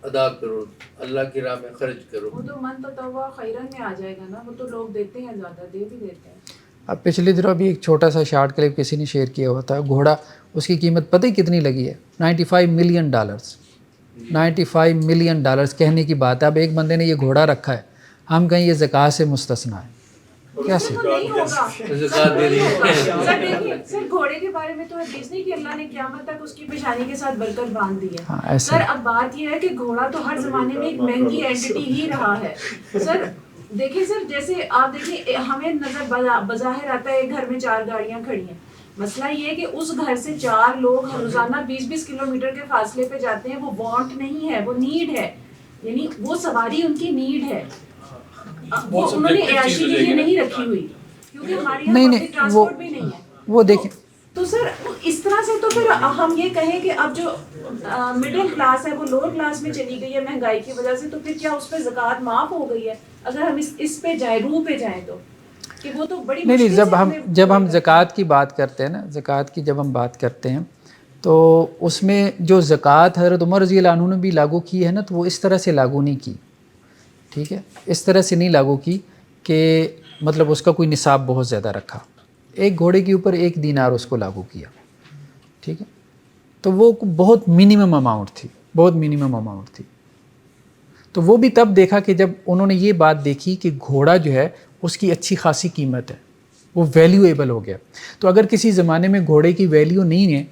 ادا کرو, اللہ کی راہ میں خرچ کرو. وہ تو من تطوع خیرن میں آ جائے گا نا, وہ تو لوگ دیتے ہیں, زیادہ دے بھی دیتے ہیں. اب پچھلے دنوں ابھی ایک چھوٹا سا شارٹ کلپ کسی نے شیئر کیا ہوتا ہے, گھوڑا اس کی قیمت پتہ ہی کتنی لگی ہے, $95 ملین. $95 ملین کہنے کی بات ہے. اب ایک بندے نے یہ گھوڑا رکھا ہے, ہم کہیں یہ زکوٰۃ سے مستثنا ہے, کیسے نہیں ہوگا زکوٰۃ دے دی سر. دیکھیے سر گھوڑے کے بارے میں تو حدیث نہیں کہ اللہ نے قیامت تک اس کی پیشانی کے ساتھ برکت باندھ دی ہے. سر اب بات یہ ہے کہ گھوڑا تو ہر زمانے میں ایک مہنگی اینٹی ہی رہا ہے. سر دیکھیں سر جیسے آپ دیکھیں ہمیں نظر بظاہر آتا ہے ایک گھر میں 4 گاڑیاں کھڑی ہیں. مسئلہ یہ ہے کہ اس گھر سے 4 لوگ روزانہ 20-20 کلومیٹر کے فاصلے پہ جاتے ہیں. وہ وانٹ نہیں ہے, وہ نیڈ ہے, یعنی وہ سواری ان کی نیڈ ہے. وہ انہوں نے عیاشی کے لیے نہیں رکھی ہوئی کیونکہ ہمارے یہاں پبلک ٹرانسپورٹ بھی نہیں ہے. وہ دیکھیں تو سر اس طرح سے تو پھر ہم یہ کہیں کہ اب جو مڈل کلاس ہے وہ لوور کلاس میں چلی گئی ہے مہنگائی کی وجہ سے, تو پھر کیا اس پہ زکوٰۃ معاف ہو گئی ہے اگر ہم اس پہ جائیں, روح پہ جائیں تو کہ وہ تو بڑی نہیں, جب ہم زکوٰۃ کی بات کرتے ہیں نا, زکوٰۃ کی جب ہم بات کرتے ہیں تو اس میں جو زکوٰۃ حضرت عمر رضی اللہ عنہ نے بھی لاگو کی ہے نا تو وہ اس طرح سے لاگو نہیں کی, ٹھیک ہے, اس طرح سے نہیں لاگو کی کہ مطلب اس کا کوئی نصاب بہت زیادہ رکھا. ایک گھوڑے کے اوپر 1 دینار اس کو لاگو کیا, ٹھیک ہے, تو وہ بہت منیمم اماؤنٹ تھی, بہت منیمم اماؤنٹ تھی. تو وہ بھی تب دیکھا کہ جب انہوں نے یہ بات دیکھی کہ گھوڑا جو ہے اس کی اچھی خاصی قیمت ہے, وہ ویلیویبل ہو گیا. تو اگر کسی زمانے میں گھوڑے کی ویلیو نہیں ہے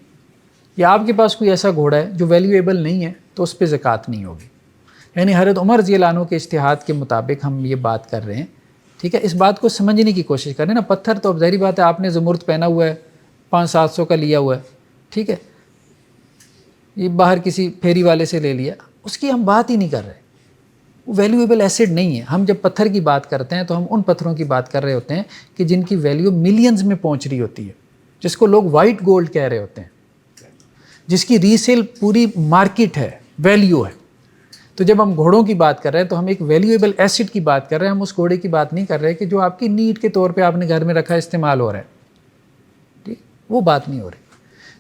یا آپ کے پاس کوئی ایسا گھوڑا ہے جو ویلیویبل نہیں ہے تو اس پہ زکوٰۃ نہیں ہوگی. یعنی حضرت عمر رضی اللہ عنہ کے اجتہاد کے مطابق ہم یہ بات کر رہے ہیں, ٹھیک ہے. اس بات کو سمجھنے کی کوشش کریں نا. پتھر تو اب ظاہری بات ہے, آپ نے زمرد پہنا ہوا ہے, 500-700 کا لیا ہوا ہے, ٹھیک ہے, یہ باہر کسی پھیری والے سے لے لیا, اس کی ہم بات ہی نہیں کر رہے, وہ ویلیویبل ایسیڈ نہیں ہے. ہم جب پتھر کی بات کرتے ہیں تو ہم ان پتھروں کی بات کر رہے ہوتے ہیں کہ جن کی ویلیو ملینز میں پہنچ رہی ہوتی ہے, جس کو لوگ وائٹ گولڈ کہہ رہے ہوتے ہیں, جس کی ریسیل پوری مارکیٹ ہے, ویلیو ہے. تو جب ہم گھوڑوں کی بات کر رہے ہیں تو ہم ایک ویلیویبل ایسڈ کی بات کر رہے ہیں, ہم اس گھوڑے کی بات نہیں کر رہے کہ جو آپ کی نیڈ کے طور پہ آپ نے گھر میں رکھا استعمال ہو رہا ہے, ٹھیک, وہ بات نہیں ہو رہی.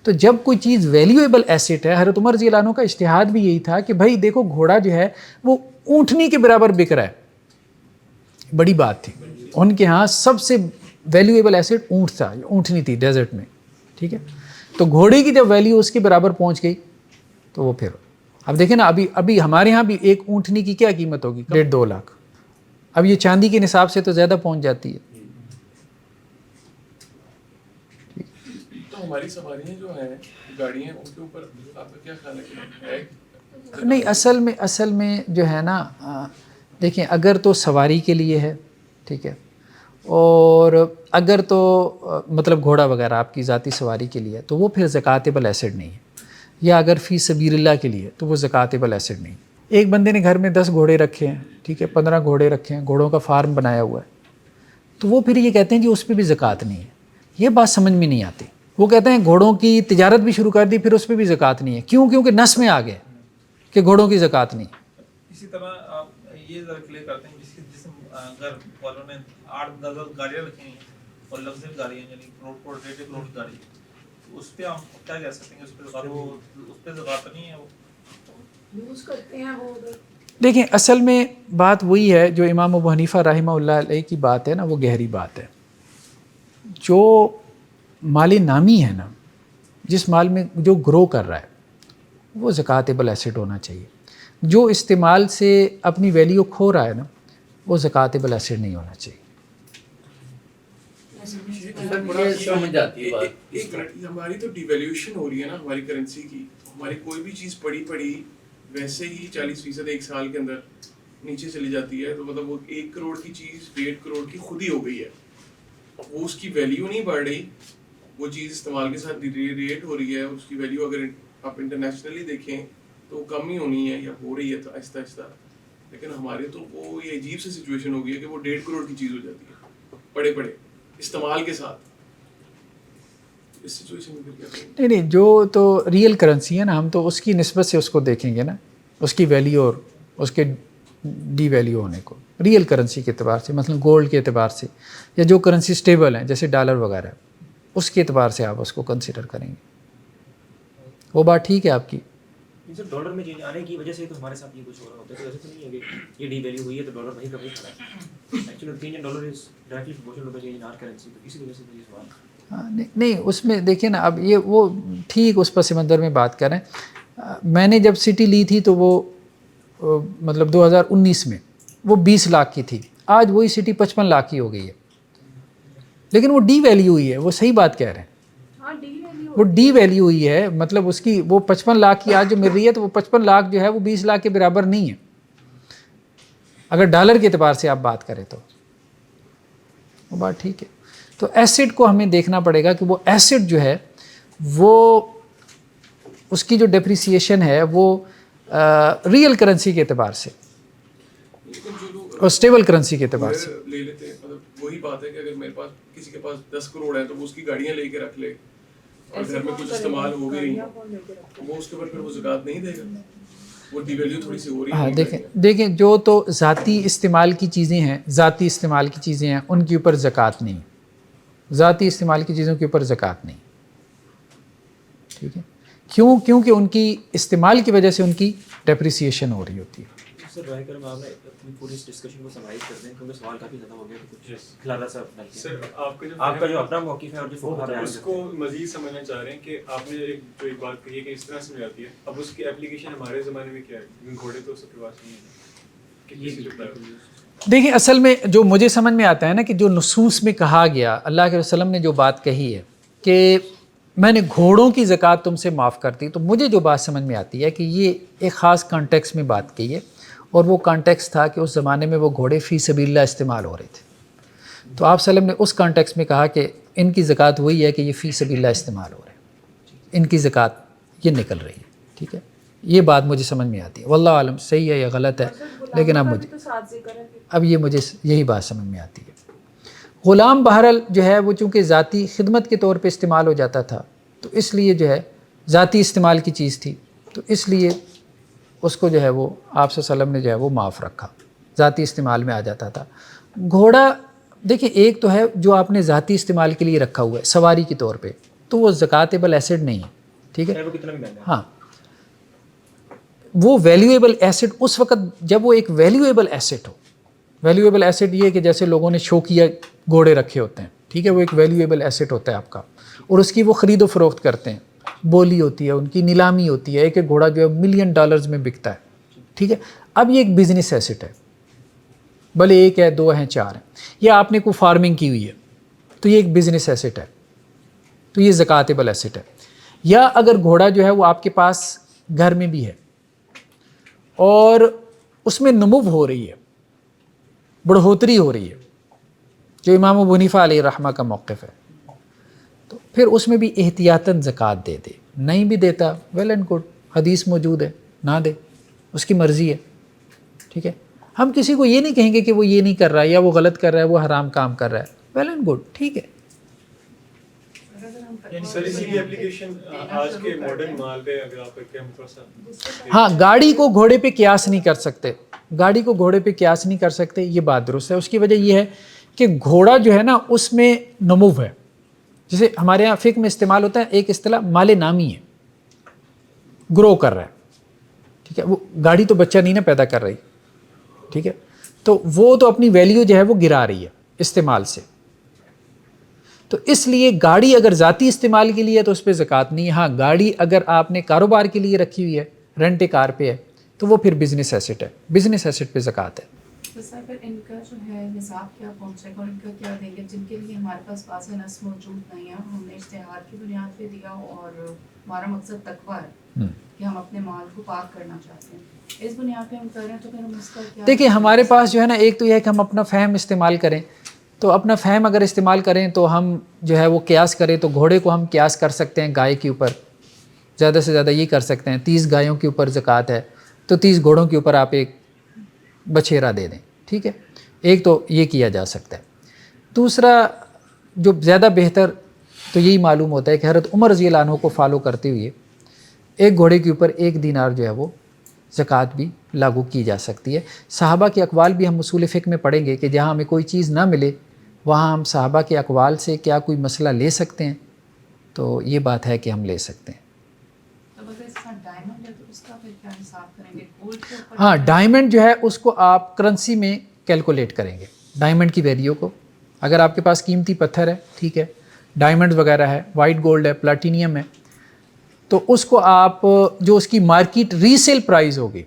تو جب کوئی چیز ویلیویبل ایسٹ ہے, حضرت عمر رضی اللہ عنہ کا اجتہاد بھی یہی تھا کہ بھائی دیکھو گھوڑا جو ہے وہ اونٹنی کے برابر بک رہا ہے, بڑی بات تھی. ان کے ہاں سب سے ویلیویبل ایسٹ اونٹ تھا, اونٹنی تھی ڈیزرٹ میں, ٹھیک ہے. تو گھوڑے کی جب ویلیو اس کے برابر پہنچ گئی تو وہ پھر اب دیکھیں نا, ابھی ہمارے ہاں بھی ایک اونٹنی کی کیا قیمت ہوگی, 1.5-2 لاکھ. اب یہ چاندی کے نصاب سے تو زیادہ پہنچ جاتی ہے. تو ہماری سواریاں جو ہیں گاڑیاں, ان کے اوپر آپ کا کیا خیال ہے؟ نہیں, اصل میں جو ہے نا, دیکھیں اگر تو سواری کے لیے ہے, ٹھیک ہے, اور اگر تو مطلب گھوڑا وغیرہ آپ کی ذاتی سواری کے لیے تو وہ پھر زکاتیبل ایسڈ نہیں ہے. یا اگر فی سبیل اللہ کے لیے تو وہ زکاتیبل ایسڈ نہیں. ایک بندے نے گھر میں 10 گھوڑے رکھے ہیں, ٹھیک ہے, 15 گھوڑے رکھے ہیں, گھوڑوں کا فارم بنایا ہوا ہے, تو وہ پھر یہ کہتے ہیں جی اس پہ بھی زکوٰۃ نہیں ہے. یہ بات سمجھ میں نہیں آتی. وہ کہتے ہیں گھوڑوں کی تجارت بھی شروع کر دی, پھر اس پہ بھی زکوٰۃ نہیں ہے. کیوں؟ کیونکہ نس میں آ گئے کہ گھوڑوں کی زکوٰۃ نہیں. اسی طرح آپ یہ ذرا کلیئر کرتے ہیں جس اگر والوں نے 8-10 گاڑیاں رکھی ہیں اور لگژری گاڑیاں یعنی کروڑ 1.5 کروڑ کی گاڑی, اس پہ ہم کیا کہہ سکتے ہیں کہ اس پہ زکوٰۃ نہیں ہے, وہ یوز کرتے ہیں وہ ادھر. دیکھیں اصل میں بات وہی ہے جو امام ابو حنیفہ رحمہ اللہ علیہ کی بات ہے نا، وہ گہری بات ہے. جو مال نامی ہے نا، جس مال میں جو گرو کر رہا ہے وہ زکوٰۃیبل ایسٹ ہونا چاہیے. جو استعمال سے اپنی ویلیو کھو رہا ہے نا، وہ زکوٰۃیبل ایسٹ نہیں ہونا چاہیے. سمجھ آتی ہے بات. ایک منٹ، یہ ہماری تو ڈیویلیوشن ہو رہی ہے نا ہماری کرنسی کی. ہماری کوئی بھی چیز پڑی ویسے ہی 40% ایک سال کے اندر نیچے چلی جاتی ہے. تو مطلب وہ 1 کروڑ کی چیز 1.5 کروڑ کی خود ہی ہو گئی ہے. وہ اس کی ویلیو نہیں بڑھ رہی، وہ چیز استعمال کے ساتھ ریٹ ہو رہی ہے. اس کی ویلیو اگر آپ انٹرنیشنلی دیکھیں تو وہ کم ہی ہونی ہے یا ہو رہی ہے آہستہ آہستہ. لیکن ہمارے تو وہ یہ عجیب سی سچویشن ہو گئی ہے کہ وہ 1.5 کروڑ کی چیز ہو جاتی ہے پڑے استعمال کے ساتھ. اس سچویشن میں نہیں، جو تو ریئل کرنسی ہے نا، ہم تو اس کی نسبت سے اس کو دیکھیں گے نا، اس کی ویلیو اور اس کے ڈی ویلیو ہونے کو. ریئل کرنسی کے اعتبار سے، مثلا گولڈ کے اعتبار سے، یا جو کرنسی سٹیبل ہیں جیسے ڈالر وغیرہ، اس کے اعتبار سے آپ اس کو کنسیڈر کریں گے. وہ بات ٹھیک ہے آپ کی. سر ڈالر میں چینج آنے کی وجہ سے تو ہمارے ساتھ یہ کچھ ہو رہا ہوتا ہے. تو ایسا تو نہیں ہے کہ یہ ڈی ویلیو ہوئی ہے تو ڈالر وہیں کا وہیں کھڑا ہے. Actually change in dollar is directly proportional to change in our currency. تو اسی وجہ سے یہ سوال. ہاں نہیں، اس میں دیکھیں نا، اب یہ وہ ٹھیک اس پس منظر میں بات کر رہے ہیں. میں نے جب سٹی لی تھی تو وہ مطلب 2019 میں وہ 20 لاکھ کی تھی. آج وہی سٹی 55 لاکھ کی ہو گئی ہے. لیکن وہ ڈی ویلیو ہوئی ہے. وہ صحیح بات کہہ رہے ہیں، وہ ڈی ویلیو ہوئی ہے. مطلب اس کی وہ 55 لاکھ کی آج جو مل رہی ہے تو وہ 55 لاکھ جو ہے وہ 20 لاکھ کے برابر نہیں ہے اگر ڈالر کے اعتبار سے آپ بات کریں تو. وہ بات ٹھیک ہے. تو ایسٹ کو ہمیں دیکھنا پڑے گا کہ وہ ایسٹ جو ہے وہ اس کی جو ڈیپریسیشن ہے وہ ریئل کرنسی کے اعتبار سے اور اسٹیبل کرنسی کے اعتبار سے لے لیتے ہیں. مطلب وہی بات ہے کہ اگر میرے پاس کسی کے پاس 10 کروڑ ہے تو وہ اس کی گاڑیاں لے کے رکھ لے اور گھر میں کچھ استعمال ہو بھی رہی ہے، وہ اس کے اوپر پھر وہ زکوٰۃ نہیں دے گا. وہ ڈی ویلیو تھوڑی سی ہو رہی ہے. ہاں دیکھیں جو تو ذاتی استعمال کی چیزیں ہیں، ذاتی استعمال کی چیزیں ہیں، ان کے اوپر زکوٰۃ نہیں. ذاتی استعمال کی چیزوں کے اوپر زکوٰۃ نہیں. ٹھیک ہے. کیونکہ ان کی استعمال کی وجہ سے ان کی ڈیپریسیشن ہو رہی ہوتی ہے. سر رائے کرم آپ نے اپنی پوری اس ڈسکشن کو سمرائز کر دیں کیونکہ سوال کافی زیادہ ہو گیا. کچھ کھلانا سا سر آپ کا جو اپنا موقف ہے اور جو اس کو مزید سمجھنا چاہ رہے ہیں کہ آپ نے جو ایک بات کہی ہے کہ اس طرح سے جاتی ہے، اب اس کی اپلیکیشن ہمارے زمانے میں کیا ہے؟ گھوڑے تو سب کے پاس نہیں ہے. دیکھیں اصل میں جو مجھے سمجھ میں آتا ہے نا کہ جو نصوص میں کہا گیا، اللہ کے وسلم نے جو بات کہی ہے کہ میں نے گھوڑوں کی زکوٰۃ تم سے معاف کر دی، تو مجھے جو بات سمجھ میں آتی ہے کہ یہ ایک خاص کانٹیکس میں بات کی ہے، اور وہ کانٹیکس تھا کہ اس زمانے میں وہ گھوڑے فی سبیل اللہ استعمال ہو رہے تھے. تو آپ صلی اللہ علیہ وسلم نے اس کانٹیکس میں کہا کہ ان کی زکوٰۃ وہی ہے کہ یہ فی سبیل اللہ استعمال ہو رہے ہیں، ان کی زکوٰۃ یہ نکل رہی ہے. ٹھیک ہے، یہ بات مجھے سمجھ میں آتی ہے. واللہ عالم صحیح ہے یا غلط ہے، لیکن اب یہ مجھے یہی بات سمجھ میں آتی ہے. غلام بہرحال جو ہے وہ چونکہ ذاتی خدمت کے طور پہ استعمال ہو جاتا تھا، تو اس لیے جو ہے ذاتی استعمال کی چیز تھی، تو اس لیے اس کو جو ہے وہ آپ صلی اللہ علیہ وسلم نے جو ہے وہ معاف رکھا، ذاتی استعمال میں آ جاتا تھا. گھوڑا دیکھیں ایک تو ہے جو آپ نے ذاتی استعمال کے لیے رکھا ہوا ہے سواری کے طور پہ، تو وہ زکوٰۃیبل ایسٹ نہیں ہے. ٹھیک ہے، ہاں وہ ویلیویبل ایسٹ اس وقت جب وہ ایک ویلیویبل ایسٹ ہو. ویلیویبل ایسٹ یہ کہ جیسے لوگوں نے شوقیہ گھوڑے رکھے ہوتے ہیں. ٹھیک ہے، وہ ایک ویلیویبل ایسٹ ہوتا ہے آپ کا، اور اس کی وہ خرید و فروخت کرتے ہیں، بولی ہوتی ہے، ان کی نیلامی ہوتی ہے. ایک ایک گھوڑا جو ہے $1 ملین میں بکتا ہے. ٹھیک ہے، اب یہ ایک بزنس ایسٹ ہے، بھلے 1 ہے 2 ہیں 4 ہیں. یا آپ نے کوئی فارمنگ کی ہوئی ہے تو یہ ایک بزنس ایسٹ ہے، تو یہ زکوٰۃیبل ایسٹ ہے. یا اگر گھوڑا جو ہے وہ آپ کے پاس گھر میں بھی ہے اور اس میں نمو ہو رہی ہے، بڑھوتری ہو رہی ہے، جو امام ابو حنیفہ علیہ رحمہ کا موقف ہے، تو پھر اس میں بھی احتیاطاً زکوٰۃ دے دے. نہیں بھی دیتا ویل اینڈ گڈ، حدیث موجود ہے، نہ دے، اس کی مرضی ہے. ٹھیک ہے، ہم کسی کو یہ نہیں کہیں گے کہ وہ یہ نہیں کر رہا ہے یا وہ غلط کر رہا ہے، وہ حرام کام کر رہا ہے. ویل اینڈ گڈ، ٹھیک ہے. سر اسی کی اپلیکیشن آج کے ماڈرن مال پہ اگر آپ کیا ہاں گاڑی کو گھوڑے پہ قیاس نہیں کر سکتے، گاڑی کو گھوڑے پہ قیاس نہیں کر سکتے، یہ بات درست ہے. اس کی وجہ یہ ہے کہ گھوڑا جو ہے نا اس میں نمو ہے، جسے ہمارے یہاں فقہ میں استعمال ہوتا ہے ایک اصطلاح مال نامی ہے، گرو کر رہا ہے. ٹھیک ہے، وہ گاڑی تو بچہ نہیں نا پیدا کر رہی، ٹھیک ہے. تو وہ تو اپنی ویلیو جو ہے وہ گرا رہی ہے استعمال سے. تو اس لیے گاڑی اگر ذاتی استعمال کے لیے ہے تو اس پہ زکوٰۃ نہیں ہے. ہاں گاڑی اگر آپ نے کاروبار کے لیے رکھی ہوئی ہے، رینٹ کار پہ ہے، تو وہ پھر بزنس ایسٹ ہے، بزنس ایسٹ پہ زکوٰۃ ہے. تو سر پھر ان کا جو ہے نصاب کیا پہنچے گا اور ان کا کیا دیں گے جن کے لیے ہمارے پاس پاس نص موجود نہیں ہے، ہم نے اشتہار کی بنیاد پہ دیا اور ہمارا مقصد تقویٰ ہے کہ ہم اپنے مال کو پاک کرنا چاہتے ہیں، اس بنیاد پہ ہم کر رہے ہیں، تو پھر ہم اس کا کیا؟ دیکھیں ہمارے پاس جو ہے نا ایک تو یہ ہے کہ ہم اپنا فہم استعمال کریں. تو اپنا فہم اگر استعمال کریں تو ہم جو ہے وہ قیاس کریں تو گھوڑے کو ہم قیاس کر سکتے ہیں گائے کے اوپر، زیادہ سے زیادہ یہ کر سکتے ہیں 30 گایوں کے اوپر زکوٰۃ ہے تو 30 گھوڑوں کے اوپر آپ ایک بچھیرا دے دیں. ٹھیک ہے، ایک تو یہ کیا جا سکتا ہے. دوسرا جو زیادہ بہتر تو یہی معلوم ہوتا ہے کہ حضرت عمر رضی اللہ عنہ کو فالو کرتے ہوئے ایک گھوڑے کے اوپر 1 دینار جو ہے وہ زکوٰۃ بھی لاگو کی جا سکتی ہے. صحابہ کے اقوال بھی ہم اصول فقہ میں پڑھیں گے کہ جہاں ہمیں کوئی چیز نہ ملے وہاں ہم صحابہ کے اقوال سے کیا کوئی مسئلہ لے سکتے ہیں، تو یہ بات ہے کہ ہم لے سکتے ہیں. ہاں ڈائمنڈ جو ہے اس کو آپ کرنسی میں کیلکولیٹ کریں گے، ڈائمنڈ کی ویلیو کو. اگر آپ کے پاس قیمتی پتھر ہے، ٹھیک ہے، ڈائمنڈ وغیرہ ہے، وائٹ گولڈ ہے، پلاٹینیم ہے، تو اس کو آپ جو اس کی مارکیٹ ریسیل پرائز ہوگی،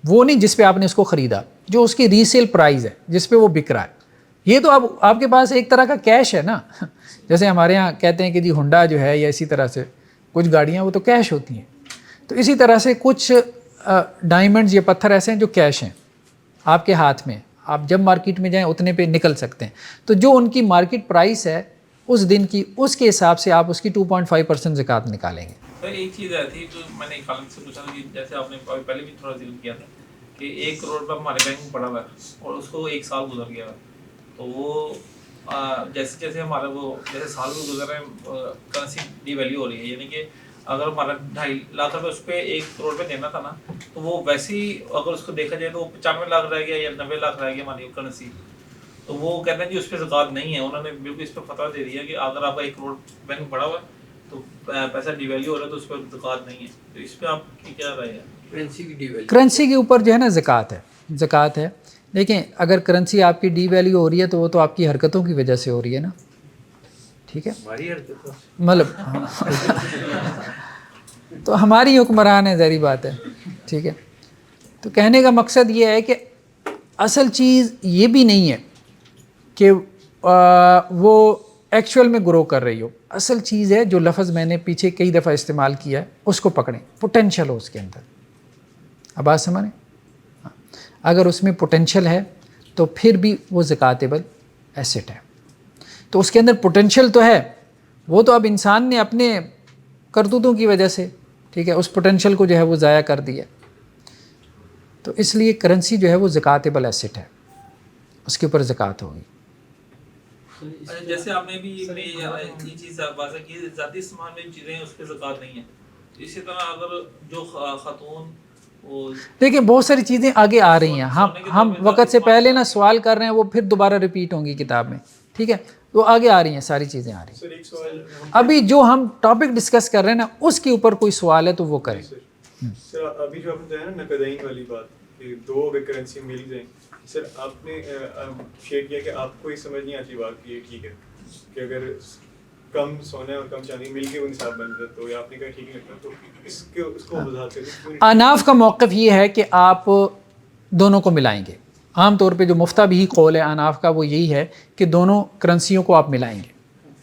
وہ نہیں جس پہ آپ نے اس کو خریدا، جو اس کی ریسیل پرائز ہے جس پہ وہ بک رہا ہے. یہ تو اب آپ کے پاس ایک طرح کا کیش ہے نا. جیسے ہمارے ہاں کہتے ہیں کہ جی ہنڈا جو ہے یا اسی طرح سے کچھ گاڑیاں وہ تو کیش ہوتی ہیں، تو اسی طرح سے کچھ ڈائمنڈز یا پتھر ایسے ہیں جو کیش ہیں آپ کے ہاتھ میں، آپ جب مارکیٹ میں جائیں اتنے پہ نکل سکتے ہیں. تو جو ان کی مارکیٹ پرائس ہے اس دن کی، اس کے حساب سے آپ اس کی 2.5% زکوٰۃ نکالیں گے. سر ایک چیز تھی جو میں نے خالد سے پوچھا تھا کہ جیسے آپ نے پہلے بھی تھوڑا ذکر کیا تھا کہ 1 کروڑ روپے ہمارے بینک میں پڑا ہوا ہے اور اس کو 1 سال گزر گیا ہے، تو وہ جیسے جیسے ہمارا وہ جیسے سال بھی گزر رہے ہیں کرنسی ڈی ویلیو ہو رہی ہے، یعنی کہ اگر ہمارا 2.5 لاکھ روپے اس پہ 1 کروڑ روپے دینا تھا نا، تو وہ ویسے ہی اگر اس کو دیکھا جائے تو 95 لاکھ رہ گیا یا 90 لاکھ رہ گیا ہماری کرنسی. تو وہ کہتے ہیں کہ اس پہ زکوٰۃ نہیں ہے. انہوں نے بالکل اس پہ فتویٰ دے دیا کہ اگر آپ کا 1 کروڑ بینک میں پڑا ہوا ہے تو پیسہ ڈی ویلیو ہو رہا ہے تو اس پہ زکوٰۃ نہیں ہے. تو اس پہ آپ کی کیا رائے ہے؟ کرنسی کے اوپر جو ہے نا زکوٰۃ ہے، زکوٰۃ ہے. دیکھیں اگر کرنسی آپ کی ڈی ویلیو ہو رہی ہے تو وہ تو آپ کی حرکتوں کی وجہ سے ہو رہی ہے نا، ٹھیک ہے، مطلب تو ہماری حکمران ہے، ظاہری بات ہے، ٹھیک ہے. تو کہنے کا مقصد یہ ہے کہ اصل چیز یہ بھی نہیں ہے کہ وہ ایکچوئل میں گرو کر رہی ہو. اصل چیز ہے جو لفظ میں نے پیچھے کئی دفعہ استعمال کیا ہے اس کو پکڑیں، پوٹینشیل ہو اس کے اندر. اب بات سمجھیں، اگر اس میں پوٹینشیل ہے تو پھر بھی وہ زکاتیبل ایسٹ ہے. تو اس کے اندر پوٹینشیل تو ہے، وہ تو اب انسان نے اپنے کرتوتوں کی وجہ سے، ٹھیک ہے، اس پوٹینشیل کو جو ہے وہ ضائع کر دیا. تو اس لیے کرنسی جو ہے وہ زکاتیبل ایسٹ ہے، اس کے اوپر زکوٰۃ ہوگی. جیسے آپ نے بھی یہ چیز واضح کی ذاتی استعمال میں چیزیں اس پہ زکوٰۃ نہیں ہے، اسی طرح اگر جو خاتون دیکھیں بہت ساری چیزیں آگے آ رہی ہیں، ہم وقت سے پہلے نا سوال کر رہے ہیں وہ پھر دوبارہ ریپیٹ ہوں گی کتاب میں، ٹھیک ہے، تو آگے آ رہی ہیں ساری چیزیں آ رہی ہیں. ابھی جو ہم ٹاپک ڈسکس کر رہے ہیں نا اس کے اوپر کوئی سوال ہے تو وہ کریں. سر ابھی جو آپ نے بتایا نا نقدین والی بات کہ 2 اگر کرنسی مل جائیں، سر آپ نے شیئر کیا کہ آپ کو یہ سمجھ نہیں آتی بات کہ یہ ٹھیک ہے کہ اگر کم سونا اور کم چاندی مل کے وہ نصاب بن جائے تو یہ آپ نے کہا ٹھیک نہیں لگتا، تو اس کو وضاحت کریں. احناف کا موقف یہ ہے کہ آپ دونوں کو ملائیں گے. عام طور پہ جو مفتہ بھی قول ہے احناف کا وہ یہی ہے کہ دونوں کرنسیوں کو آپ ملائیں گے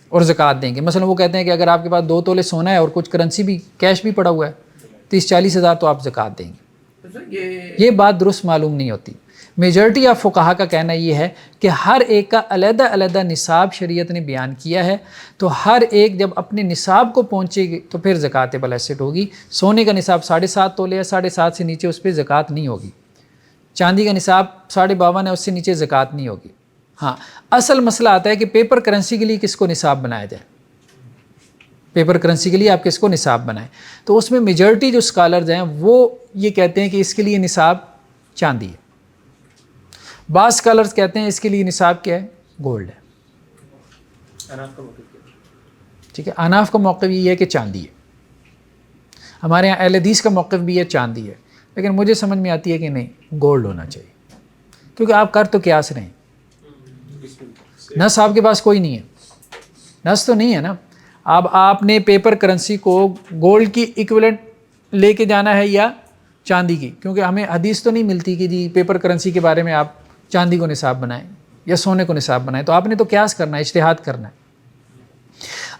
اور زکوٰۃ دیں گے. مثلا وہ کہتے ہیں کہ اگر آپ کے پاس 2 تولے سونا ہے اور کچھ کرنسی بھی کیش بھی پڑا ہوا ہے 30-40 ہزار تو آپ زکوٰۃ دیں گے. یہ بات درست معلوم نہیں ہوتی. میجورٹی آف فقہا کا کہنا یہ ہے کہ ہر ایک کا علیحدہ علیحدہ نصاب شریعت نے بیان کیا ہے، تو ہر ایک جب اپنے نصاب کو پہنچے گی تو پھر زکاتیبل ایسٹ ہوگی. سونے کا نصاب 7.5 تولے ہے، 7.5 سے نیچے اس پہ زکوٰۃ نہیں ہوگی. چاندی کا نصاب 52.5 ہے، اس سے نیچے زکوٰۃ نہیں ہوگی. ہاں اصل مسئلہ آتا ہے کہ پیپر کرنسی کے لیے کس کو نصاب بنایا جائے. پیپر کرنسی کے لیے آپ کس کو نصاب بنائیں، تو اس میں میجورٹی جو اسکالرز ہیں وہ یہ کہتے ہیں کہ اس کے لیے نصاب چاندی ہے. بعض اسکالرز کہتے ہیں اس کے لیے نصاب کیا ہے، گولڈ ہے. ٹھیک ہے، احناف کا موقف یہ ہے کہ چاندی ہے. ہمارے یہاں اہل حدیث کا موقف بھی ہے چاندی ہے، لیکن مجھے سمجھ میں آتی ہے کہ نہیں گولڈ ہونا چاہیے. کیونکہ آپ کر تو قیاس رہے ہیں، نس آپ کے پاس کوئی نہیں ہے، نس تو نہیں ہے نا. اب آپ نے پیپر کرنسی کو گولڈ کی ایکویلنٹ لے کے جانا ہے یا چاندی کی، کیونکہ ہمیں حدیث تو نہیں ملتی کہ جی پیپر کرنسی کے بارے میں آپ چاندی کو نصاب بنائیں یا سونے کو نصاب بنائیں. تو آپ نے تو قیاس کرنا ہے، اجتہاد کرنا ہے.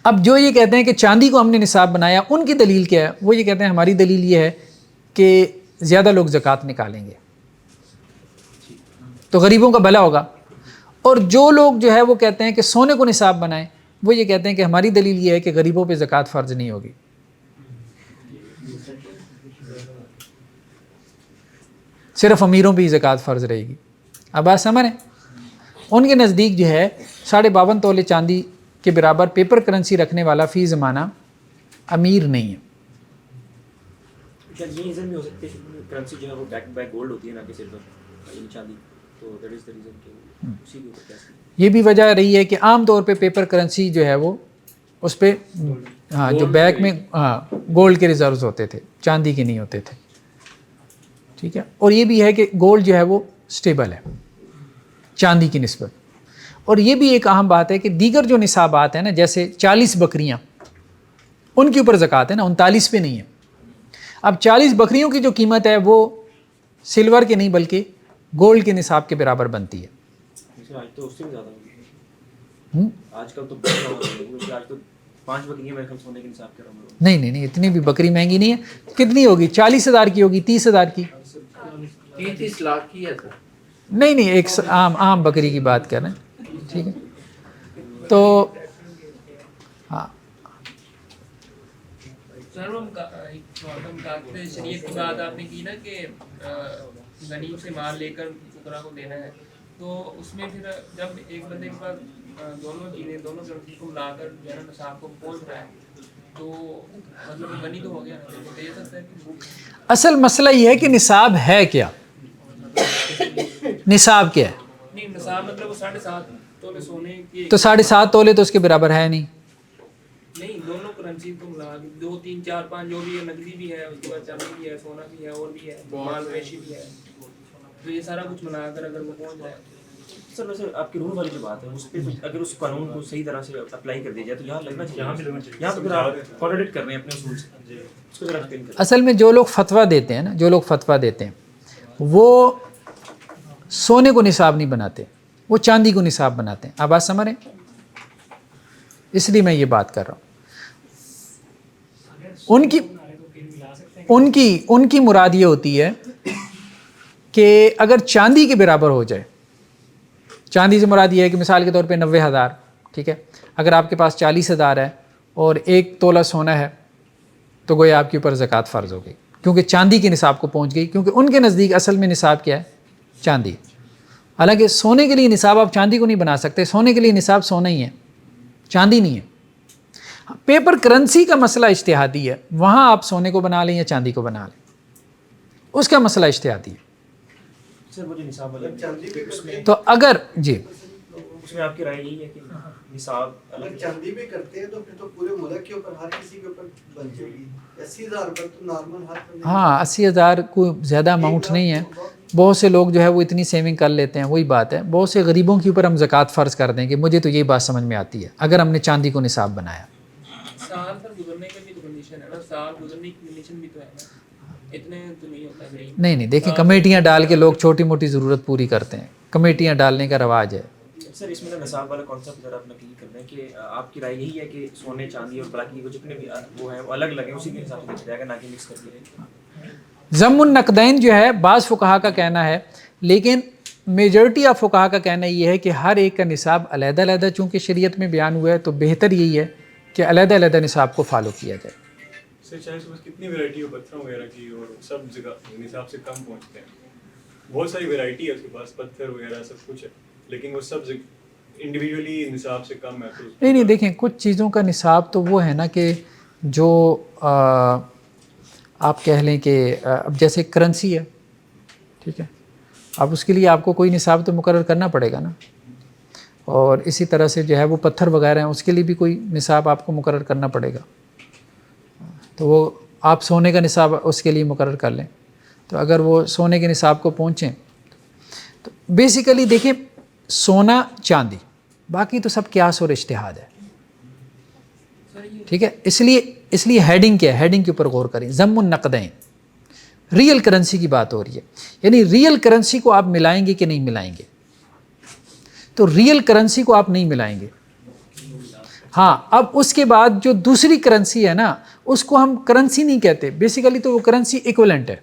اب جو یہ کہتے ہیں کہ چاندی کو ہم نے نصاب بنایا، ان کی دلیل کیا ہے؟ وہ یہ کہتے ہیں ہماری دلیل یہ ہے کہ زیادہ لوگ زکوٰۃ نکالیں گے تو غریبوں کا بھلا ہوگا. اور جو لوگ جو ہے وہ کہتے ہیں کہ سونے کو نصاب بنائیں، وہ یہ کہتے ہیں کہ ہماری دلیل یہ ہے کہ غریبوں پہ زکوٰۃ فرض نہیں ہوگی. صرف امیروں پہ ہی زکوٰۃ فرض رہے گی. اب بات سمجھ رہے ہیں؟ ان کے نزدیک جو ہے 52.5 تولے چاندی کے برابر پیپر کرنسی رکھنے والا فی زمانہ امیر نہیں ہے. کیا یہ ریزن بھی ہو سکتے ہے کرنسی جو ہے وہ بیک بائی گولڈ ہوتی ہے نا کہ سلور یعنی چاندی، تو دیٹ از دی ریزن کہ اسی کے اوپر کیسے. یہ بھی وجہ رہی ہے کہ عام طور پہ پیپر کرنسی جو ہے وہ اس پہ ہاں جو بیک میں ہاں گولڈ کے ریزروز ہوتے تھے، چاندی کے نہیں ہوتے تھے. ٹھیک ہے. اور یہ بھی ہے کہ گولڈ جو ہے وہ سٹیبل ہے چاندی کی نسبت. اور یہ بھی ایک اہم بات ہے کہ دیگر جو نصابات ہیں نا، جیسے 40 بکریاں، ان کے اوپر زکوٰۃ ہے نا، 39 پہ نہیں ہے. اب 40 بکریوں کی جو قیمت ہے وہ سلور کے نہیں بلکہ گولڈ کے نصاب کے برابر بنتی ہے. آج تو اس سے بھی زیادہ ہوگی، آج کل تو بہت زیادہ ہوگی، آج تو 5 بکریاں میرے خیال سونے کے نصاب کے برابر. نہیں اتنی بھی بکری مہنگی نہیں ہے. کتنی ہوگی؟ 40,000 کی ہوگی، 30,000 کی. 30 لاکھ کی ہے سر. نہیں ایک عام بکری کی بات کر رہے ہیں. ٹھیک ہے. تو ہاں سر وہ شریعت کی بات آپ نے کی نا کہ غنیم سے مال لے کر فقراء کو دینا ہے، تو اس میں پھر جب ایک بندے کے پاس دونوں چیزیں دونوں لڑکی کو ملا کر جو ہے نا نصاب کو پہنچ رہا ہے تو مطلب غنی تو ہو گیا نا، تو دے سکتا ہے کہ اصل مسئلہ یہ ہے کہ نصاب ہے کیا، نصاب کیا ہے. نہیں نصاب مطلب وہ 7.5 تولے سونے کی، تو 7.5 تولے تو اس کے برابر ہے نہیں. نہیں دونوں کرنسی کو ملا کے 2 3 4 5 جو بھی ہے، نقدی بھی ہے، اس کے بعد چاندی بھی ہے، سونا بھی ہے، اور بھی ہے، مال مویشی بھی ہے، تو یہ سارا کچھ ملا کر اگر وہ پہنچ جائے. سر ویسے آپ کی رول والی جو بات ہے اس پہ اگر اس قانون کو صحیح طرح سے اپلائی کر دیا جائے تو یہاں لگنا چاہیے، یہاں تو پھر آپ کانٹرڈکٹ کر رہے ہیں اپنے اصول سے. اس کو ذرا ایکسپلین کریں. اصل میں جو لوگ فتویٰ دیتے ہیں نا، جو لوگ فتویٰ دیتے ہیں وہ سونے کو نصاب نہیں بناتے، وہ چاندی کو نصاب بناتے ہیں. آپ بات سمجھ رہے ہیں؟ اس لیے میں یہ بات کر رہا ہوں. ان کی مراد یہ ہوتی ہے کہ اگر چاندی کے برابر ہو جائے، چاندی سے مراد یہ ہے کہ مثال کے طور پہ 90,000، ٹھیک ہے، اگر آپ کے پاس 40,000 ہے اور 1 تولہ سونا ہے تو گویا آپ کے اوپر زکوٰۃ فرض ہو گئی، کیونکہ چاندی کے نصاب کو پہنچ گئی. کیونکہ ان کے نزدیک اصل میں نصاب کیا ہے؟ چاندی. حالانکہ سونے کے لیے نصاب آپ چاندی کو نہیں بنا سکتے، سونے کے لیے نصاب سونا ہی ہے، چاندی نہیں ہے. پیپر کرنسی کا مسئلہ اجتہادی ہے، وہاں آپ سونے کو بنا لیں یا چاندی کو بنا لیں، اس کا مسئلہ اجتہادی ہے. سر مجھے نصاب والا تو اگر جی اس میں آپ کی رائے یہی ہے کہ نصاب اگر چاندی بھی کرتے ہیں تو پھر تو پورے ملک کے اوپر ہر کسی کے اوپر بن جائے گی. 80,000 پر تو نارمل ہر ہاں 80,000 کوئی زیادہ اماؤنٹ نہیں ہے. بہت سے لوگ جو ہے وہ اتنی سیونگ کر لیتے ہیں. وہی بات ہے، بہت سے غریبوں کے اوپر ہم زکوٰۃ فرض کر دیں گے. مجھے تو یہی بات سمجھ میں آتی ہے اگر ہم نے چاندی کو نصاب بنایا. سال پر گزرنے کا بھی تو کنڈیشن ہے نا، سال گزرنے کی کنڈیشن بھی تو ہے نا، اتنے تو نہیں ہوتا ہے. نہیں دیکھیں کمیٹیاں ڈال کے لوگ چھوٹی موٹی ضرورت پوری کرتے ہیں، کمیٹیاں ڈالنے کا رواج ہے. سر اس میں نصاب والا کانسیپٹ ذرا اپنا کلیئر کر دیں کہ آپ کی رائے یہی ہے کہ سونے چاندی اور باقی کو جتنے بھی وہ ہیں وہ الگ الگ ہیں، اسی کے حساب سے دیکھا جائے گا، نہ کہ مکس کر کے. ضم النقدین جو ہے بعض فقہا کا کہنا ہے، لیکن میجورٹی آف فقہا کا کہنا یہ ہے کہ ہر ایک کا نصاب علیحدہ علیحدہ چونکہ شریعت میں بیان ہوا ہے تو بہتر یہی ہے کہ علیحدہ علیحدہ نصاب کو فالو کیا جائے. سر چاہے صبح کتنی ویرائٹی ہو پتھروں وغیرہ کی اور سب جگہ نصاب سے کم پہنچتے ہیں. بہت ساری ویرائٹی ہے اس کے پاس، پتھر وغیرہ سب کچھ ہے، لیکن وہ سب انڈیویجولی نصاب سے کم ہے. نہیں دیکھیں کچھ چیزوں کا نصاب تو وہ ہے نا کہ جو آپ کہہ لیں کہ اب جیسے کرنسی ہے، ٹھیک ہے، اب اس کے لیے آپ کو کوئی نصاب تو مقرر کرنا پڑے گا نا. اور اسی طرح سے جو ہے وہ پتھر وغیرہ ہیں، اس کے لیے بھی کوئی نصاب آپ کو مقرر کرنا پڑے گا. تو وہ آپ سونے کا نصاب اس کے لیے مقرر کر لیں، تو اگر وہ سونے کے نصاب کو پہنچیں تو بیسیکلی دیکھیں سونا چاندی باقی تو سب قیاس اور اجتہاد ہے, ٹھیک ہے. اس لیے ہیڈنگ کیا ہے, ہیڈنگ کے اوپر غور کریں. ضم النقدین, ریئل کرنسی کی بات ہو رہی ہے, یعنی ریئل کرنسی کو آپ ملائیں گے کہ نہیں ملائیں گے. تو ریئل کرنسی کو آپ نہیں ملائیں گے. ہاں اب اس کے بعد جو دوسری کرنسی ہے نا اس کو ہم کرنسی نہیں کہتے, بیسیکلی تو وہ کرنسی ایکویلنٹ ہے.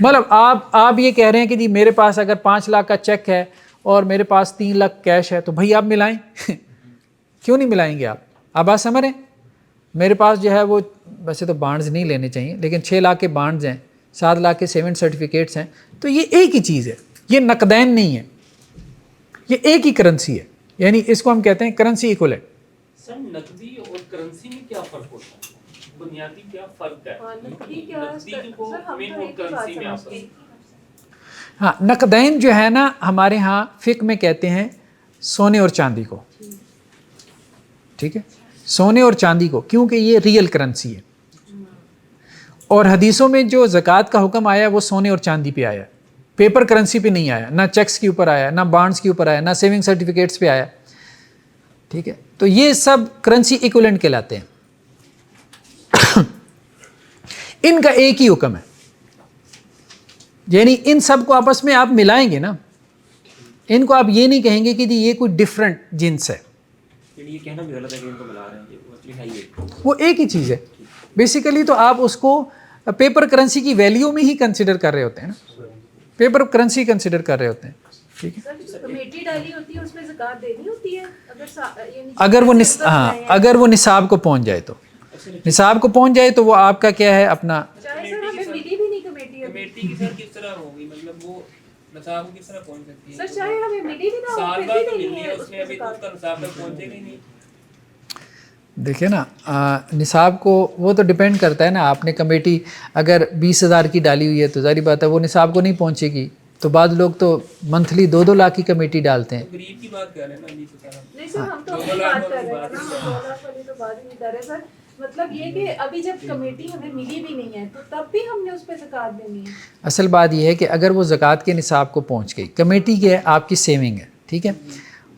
مطلب آپ یہ کہہ رہے ہیں کہ جی میرے پاس اگر 5 لاکھ کا چیک ہے اور میرے پاس 3 لاکھ کیش ہے تو بھائی آپ ملائیں. کیوں نہیں ملائیں گے آپ بات سمجھ رہے ہیں. میرے پاس جو ہے وہ ویسے تو بانڈز نہیں لینے چاہیے لیکن 6 لاکھ کے بانڈز ہیں, 7 لاکھ کے سیونٹ سرٹیفکیٹس ہیں, تو یہ ایک ہی چیز ہے, یہ نقدین نہیں ہے, یہ ایک ہی کرنسی ہے. یعنی اس کو ہم کہتے ہیں کرنسی ایکویلنٹ. سر نقدی اور کرنسی میں کیا فرق ہوتا ہے, بنیادی کیا فرق ہے نقدی کو میں اور کرنسی میں آپس میں؟ ہاں نقدین جو ہے نا ہمارے ہاں فقہ میں کہتے ہیں سونے اور چاندی کو, ٹھیک ہے, سونے اور چاندی کو, کیونکہ یہ ریئل کرنسی ہے. اور حدیثوں میں جو زکوٰۃ کا حکم آیا ہے وہ سونے اور چاندی پہ آیا ہے, پیپر کرنسی پہ نہیں آیا, نہ چیکس کے اوپر آیا, نہ بانڈز کے اوپر آیا, نہ سیونگ سرٹیفکیٹس پہ آیا, ٹھیک ہے. تو یہ سب کرنسی ایکویلنٹ کہلاتے ہیں. ان کا ایک ہی حکم ہے, یعنی ان سب کو آپس میں آپ ملائیں گے نا, ان کو آپ یہ نہیں کہیں گے کہ جی یہ کوئی ڈفرینٹ جنس ہے, یہ کہنا بھی غلط ہے کہ ان کو ملا رہے ہیں, وہ اصلی ہے یہ, وہ ایک ہی چیز ہے. بیسیکلی تو آپ اس کو پیپر کرنسی کی ویلیو میں ہی کنسیڈر کر رہے ہوتے ہیں نا, پیپر کرنسی کنسیڈر کر رہے ہوتے ہیں, ٹھیک ہے. کمیٹی ڈالی ہوتی ہے اس میں زکوٰۃ دینی ہوتی ہے اگر وہ نصاب کو پہنچ جائے تو, نصاب کو پہنچ جائے تو وہ آپ کا کیا ہے اپنا. چاہے سر ہمیں ملی بھی نہیں کمیٹی کی سر کس طرح ہوگی, مطلب وہ نصاب کس طرح پہنچ سکتی ہے؟ سر چاہے ہمیں ملی بھی نہ ہو سال پھر بعد بھی ملنی دینی ہے, ہے اس میں ابھی تو اس کا نصاب تک پہنچے گا ہی نہیں. دیکھیں نا نصاب کو وہ تو ڈیپینڈ کرتا ہے نا, آپ نے کمیٹی اگر 20,000 کی ڈالی ہوئی ہے تو ظاہری بات ہے وہ نصاب کو نہیں پہنچے گی. تو بعض لوگ تو منتھلی 2-2 لاکھ کی کمیٹی ڈالتے ہیں. غریب کی بات کر رہے ہیں نا, نہیں سر ہم تو اپنی بات کر رہے ہیں نا, 2 لاکھ والی تو بات ہی نہیں کر رہے سر. مطلب یہ کہ ابھی جب کمیٹی ہمیں ملی بھی نہیں ہے تو تب بھی ہم نے اس پہ زکوٰۃ دینی ہے. اصل بات یہ ہے کہ اگر وہ زکوٰۃ کے نصاب کو پہنچ گئی, کمیٹی کیا ہے آپ کی سیونگ ہے, ٹھیک ہے,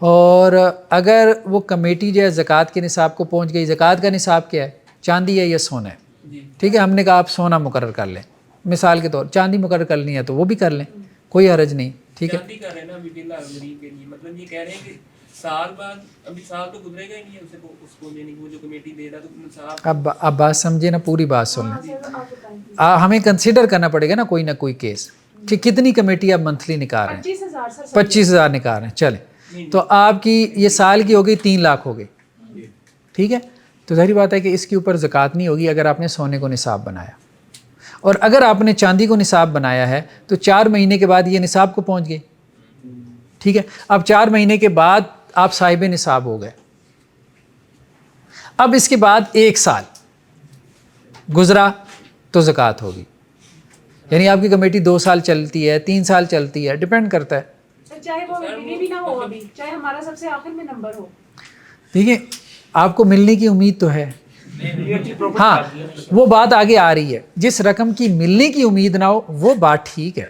اور اگر وہ کمیٹی جو ہے زکوٰۃ کے نصاب کو پہنچ گئی, زکوٰۃ کا نصاب کیا ہے, چاندی ہے یا سونا ہے, ٹھیک ہے, ہم نے کہا آپ سونا مقرر کر لیں, مثال کے طور چاندی مقرر کرنی ہے تو وہ بھی کر لیں, کوئی حرج نہیں, ٹھیک ہے. چاندی کر رہے ہیں نا ابھی فلحال غریب کے لیے, مطلب یہ کہہ رہے ہیں کہ سال بعد, ابھی سال تو گزرے گا ہی نہیں ہے اس کو دینے کی, وہ جو کمیٹی دے رہا تو نصاب. اب بات سمجھے نا, پوری بات سن لیں, ہمیں کنسیڈر کرنا پڑے گا نا کوئی نہ کوئی کیس کہ کتنی کمیٹی آپ منتھلی نکال رہے ہیں. 25,000 نکال رہے ہیں, چلیں تو آپ کی یہ سال کی ہو گئی 3 لاکھ ہو گئی, ٹھیک ہے. تو ظاہری بات ہے کہ اس کے اوپر زکوٰۃ نہیں ہوگی اگر آپ نے سونے کو نصاب بنایا, اور اگر آپ نے چاندی کو نصاب بنایا ہے تو 4 مہینے کے بعد یہ نصاب کو پہنچ گئی, ٹھیک ہے. اب 4 مہینے کے بعد آپ صاحب نصاب ہو گئے. اب اس کے بعد 1 سال گزرا تو زکوٰۃ ہوگی, یعنی آپ کی کمیٹی 2 سال چلتی ہے, 3 سال چلتی ہے, ڈیپینڈ کرتا ہے. چاہے وہ ملی بھی نہ ہو ابھی, چاہے ہمارا سب سے آخر میں نمبر ہو, ٹھیک ہے, آپ کو ملنے کی امید تو ہے. ہاں وہ بات آگے آ رہی ہے, جس رقم کی ملنے کی امید نہ ہو وہ بات ٹھیک ہے.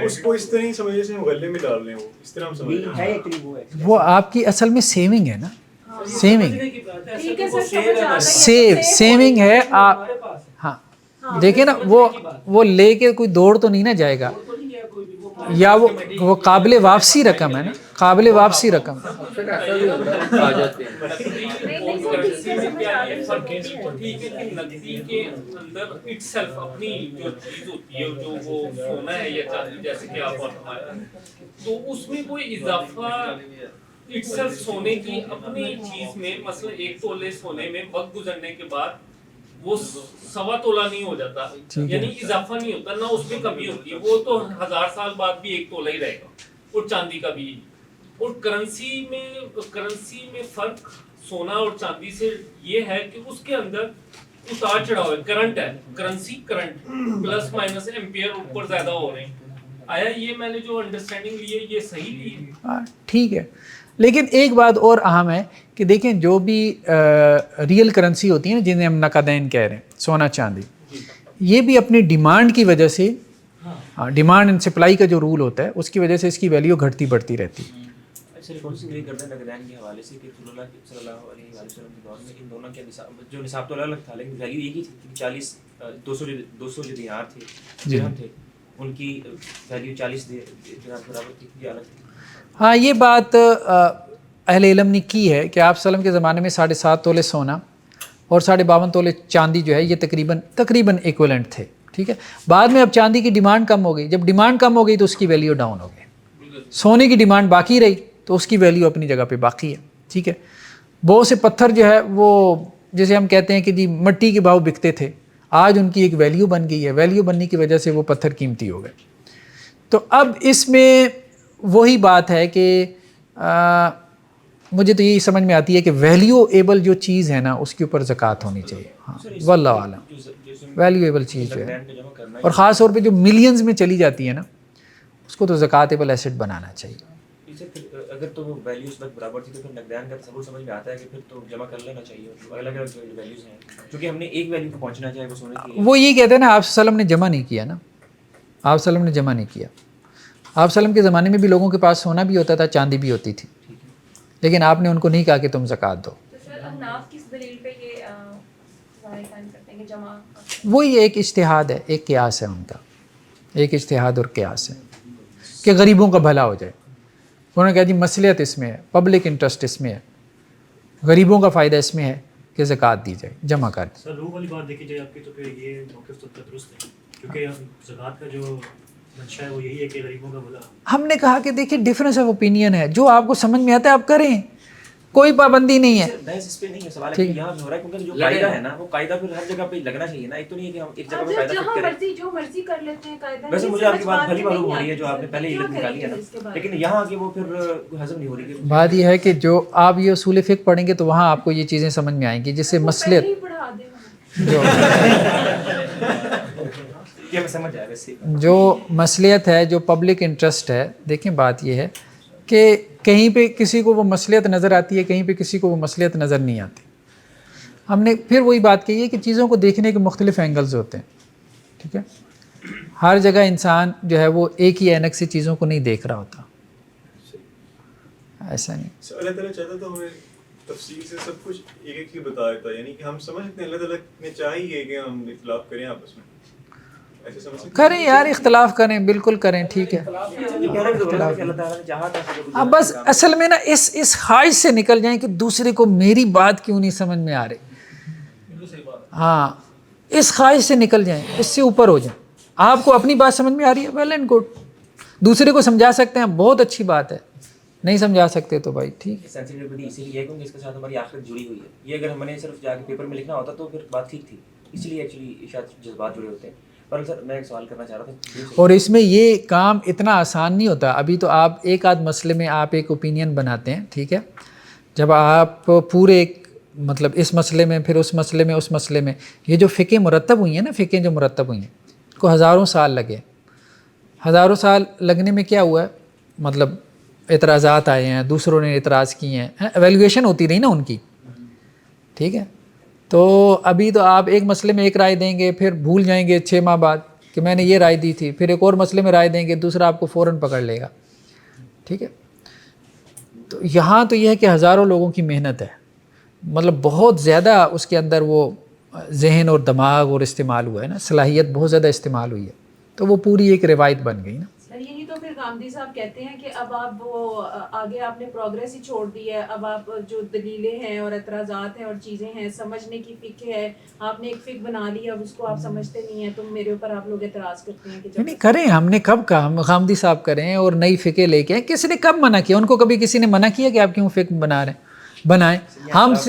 اس کو اس طرح ہی سمجھے سے غلے میں ڈال رہے ہیں, وہ اس طرح ہم سمجھ رہے ہیں وہ آپ کی اصل میں سیونگ ہے نا, سیونگ ہے آپ. ہاں دیکھیں نا وہ لے کے کوئی دوڑ تو نہیں نہ جائے گا, یا وہ قابل واپسی رقم ہے نا, قابل واپسی رقم. تو اس میں کوئی اضافہ سونے کی اپنی چیز میں, مثلا 1 تولے سونے میں وقت گزرنے کے بعد وہ 1.25 تولہ نہیں ہو جاتا, یعنی اضافہ نہیں ہوتا, نہ اس میں کمی ہوتی ہے, وہ تو 1000 سال بعد بھی 1 تولہ ہی رہے گا. اور چاندی کا بھی, اور کرنسی میں فرق سونا اور چاندی سے یہ ہے کہ اس کے اندر اتار چڑھاؤ ہے, کرنٹ ہے, currency current plus minus ampere اوپر زیادہ ہو رہے ہیں. آیا یہ میں نے جو انڈرسٹینڈنگ لی ہے یہ صحیح لی ہے؟ ٹھیک ہے, لیکن ایک بات اور اہم ہے کہ دیکھیں جو بھی ریئل کرنسی ہوتی ہے نا, جنہیں ہم نقدین کہہ رہے ہیں, سونا چاندی, یہ بھی اپنی ڈیمانڈ کی وجہ سے، ڈیمانڈ اینڈ سپلائی کا جو رول ہوتا ہے اس کی وجہ سے اس کی ویلیو گھٹتی بڑھتی رہتی ہے۔ اچھا کون سی میری کرتے ہیں نقدین کے حوالے سے کہ رسول اللہ صلی اللہ علیہ وسلم کے دور میں ان دونوں کے نصاب، جو نصاب تو الگ الگ تھا لیکن ویلیو ایک ہی تھی، 200 جو دینار تھے درہم تھے ان کی ویلیو 40 دینار برابر تھی یا الگ تھی؟ ہاں یہ بات اہل علم نے کی ہے کہ آپ وسلم کے زمانے میں 7.5 تولے سونا اور 52.5 تولے چاندی جو ہے یہ تقریباً ایکولنٹ تھے، ٹھیک ہے۔ بعد میں اب چاندی کی ڈیمانڈ کم ہو گئی، جب ڈیمانڈ کم ہو گئی تو اس کی ویلیو ڈاؤن ہو گئی، سونے کی ڈیمانڈ باقی رہی تو اس کی ویلیو اپنی جگہ پہ باقی ہے، ٹھیک ہے۔ بہت سے پتھر جو ہے وہ جیسے ہم کہتے ہیں کہ جی مٹی کے بھاؤ بکتے تھے، آج ان کی ایک ویلیو بن گئی ہے، ویلیو بننے کی وجہ سے وہ پتھر قیمتی ہو گئے۔ تو اب اس میں وہی بات ہے کہ مجھے تو یہی سمجھ میں آتی ہے کہ ویلیو ایبل جو چیز ہے نا اس کے اوپر زکوٰۃ ہونی چاہیے، ہاں واللہ اعلم، ویلیو ایبل چیز جو ہے اور خاص طور پہ جو ملینز میں چلی جاتی ہے نا اس کو تو زکوٰۃیبل ایسٹ بنانا چاہیے۔ اگر تو ویلیوز بس برابر تھی تو پھر نقدین کا تصور سمجھ میں آتا ہے کہ پھر تو جمع کر لینا چاہیے، الگ الگ ویلیوز ہیں کیونکہ ہم نے ایک ویلیو کو پہنچنا چاہے وہ سونے کی۔ وہ یہ کہتے ہیں نا آپ صلی اللہ علیہ وسلم نے جمع نہیں کیا نا، آپ صلی اللہ علیہ وسلم نے جمع نہیں کیا۔ آپ صلی اللہ علیہ وسلم کے زمانے میں بھی لوگوں کے پاس سونا بھی ہوتا تھا، چاندی بھی ہوتی تھی، لیکن آپ نے ان کو نہیں کہا کہ تم زکوٰۃ دو۔ وہی ایک اجتہاد ہے، ایک قیاس ہے ان کا، ایک اجتہاد اور قیاس ہے کہ غریبوں کا بھلا ہو جائے۔ انہوں نے کہا جی مصلحت اس میں ہے، پبلک انٹرسٹ اس میں ہے، غریبوں کا فائدہ اس میں ہے کہ زکوٰۃ دی جائے، جمع کر دیں۔ سر روح والی بات دیکھی جائے آپ کی تو پھر یہ موقف تو درست ہے کیونکہ زکوٰۃ کا جو منشا ہے وہ یہی ہے کہ غریبوں کا بھلا۔ ہم نے کہا کہ دیکھیں ڈفرینس آف اوپینین ہے، جو آپ کو سمجھ میں آتا ہے آپ کریں، کوئی پابندی نہیں ہے۔ بحث اس پہ نہیں ہے، سوال ہے کہ یہاں ہو رہا ہے کیونکہ جو قاعدہ ہے نا وہ قاعدہ پھر ہر جگہ پہ لگنا چاہیے نا، ایک تو نہیں ہے کہ ہم ایک جگہ پہ قاعدہ فٹ کریں، جو مرضی کر لیتے ہیں قاعدہ۔ ویسے مجھے آپ کی بات بھلی معلوم ہو رہی ہے جو آپ نے پہلے علت نکالی ہے نا، لیکن یہاں آگے وہ پھر ہضم نہیں ہو رہی۔ بات یہ ہے کہ جو آپ یہ اصول فقہ پڑھیں گے تو وہاں آپ کو یہ چیزیں سمجھ میں آئیں گی، جس سے مصلحت جو مصلحت ہے، جو پبلک انٹرسٹ ہے۔ دیکھیں بات یہ ہے کہ کہیں پہ کسی کو وہ مصلحت نظر آتی ہے، کہیں پہ کسی کو وہ مصلحت نظر نہیں آتی۔ ہم نے پھر وہی بات کہی ہے کہ چیزوں کو دیکھنے کے مختلف اینگلز ہوتے ہیں، ٹھیک ہے۔ ہر جگہ انسان جو ہے وہ ایک ہی اینک سے چیزوں کو نہیں دیکھ رہا ہوتا، ایسا نہیں۔ اللہ تعالیٰ چاہتا تو ہمیں تفصیل سے سب کچھ ایک ایک ہی بتا دیتا، یعنی کہ ہم سمجھتے ہیں اللہ تعالیٰ نے چاہیے کہ ہم اختلاف کریں آپس میں، ایسے سمجھ سکتے کریں یار، اختلاف کریں، بالکل کریں، ٹھیک ہے۔ اب بس اصل میں نا اس خواہش سے نکل جائیں کہ دوسرے کو میری بات کیوں نہیں سمجھ میں آ رہی، ہاں اس خواہش سے نکل جائیں، اس سے اوپر ہو جائیں۔ آپ کو اپنی بات سمجھ میں آ رہی ہے، ویل اینڈ گڈ، دوسرے کو سمجھا سکتے ہیں، بہت اچھی بات ہے، نہیں سمجھا سکتے تو بھائی ٹھیک ہے۔ سینسٹیوٹی اسی لیے ہے کیونکہ اس کے ساتھ ہماری آخرت جڑی ہوئی ہے، یہ اگر ہم نے صرف جا کے پیپر میں لکھنا ہوتا تو پھر بات ٹھیک تھی، اسی لیے ایکچولی شاید جذبات جڑے ہوتے ہیں۔ پر سر میں ایک سوال کرنا چاہ رہا تھا، اور اس میں یہ کام اتنا آسان نہیں ہوتا۔ ابھی تو آپ ایک آدھ مسئلے میں آپ ایک اوپینین بناتے ہیں، ٹھیک ہے، جب آپ پورے مطلب اس مسئلے میں، پھر اس مسئلے میں، اس مسئلے میں، یہ جو فقہ مرتب ہوئی ہیں نا، فقہ جو مرتب ہوئی ہیں کو ہزاروں سال لگے، ہزاروں سال لگنے میں کیا ہوا ہے، مطلب اعتراضات آئے ہیں، دوسروں نے اعتراض کیے ہیں، ایویلویشن ہوتی رہی نا ان کی، ٹھیک ہے۔ تو ابھی تو آپ ایک مسئلے میں ایک رائے دیں گے، پھر بھول جائیں گے 6 ماہ بعد کہ میں نے یہ رائے دی تھی، پھر ایک اور مسئلے میں رائے دیں گے، دوسرا آپ کو فوراً پکڑ لے گا، ٹھیک ہے۔ تو یہاں تو یہ ہے کہ ہزاروں لوگوں کی محنت ہے، مطلب بہت زیادہ اس کے اندر وہ ذہن اور دماغ اور استعمال ہوا ہے نا، صلاحیت بہت زیادہ استعمال ہوئی ہے، تو وہ پوری ایک روایت بن گئی نا۔ یہی تو پھر گاندھی صاحب کہتے ہیں کہ اب آپ وہ آگے آپ نے پروگریس ہی چھوڑ دی ہے، اب آپ جو دلیلیں ہیں اور اعتراضات ہیں اور چیزیں ہیں سمجھنے کی فقہ ہے، آپ نے ایک فقہ بنا لی، اب اس کو آپ سمجھتے نہیں ہیں، تو میرے اوپر آپ لوگ اعتراض کرتے ہیں کہ نہیں کریں، ہم نے کب کہا غامدی صاحب کریں اور نئی فقہ لے کے، کسی نے کب منع کیا؟ ان کو کبھی کسی نے منع کیا کہ آپ کیوں فقہ بنا رہے ہیں؟ بنائیں۔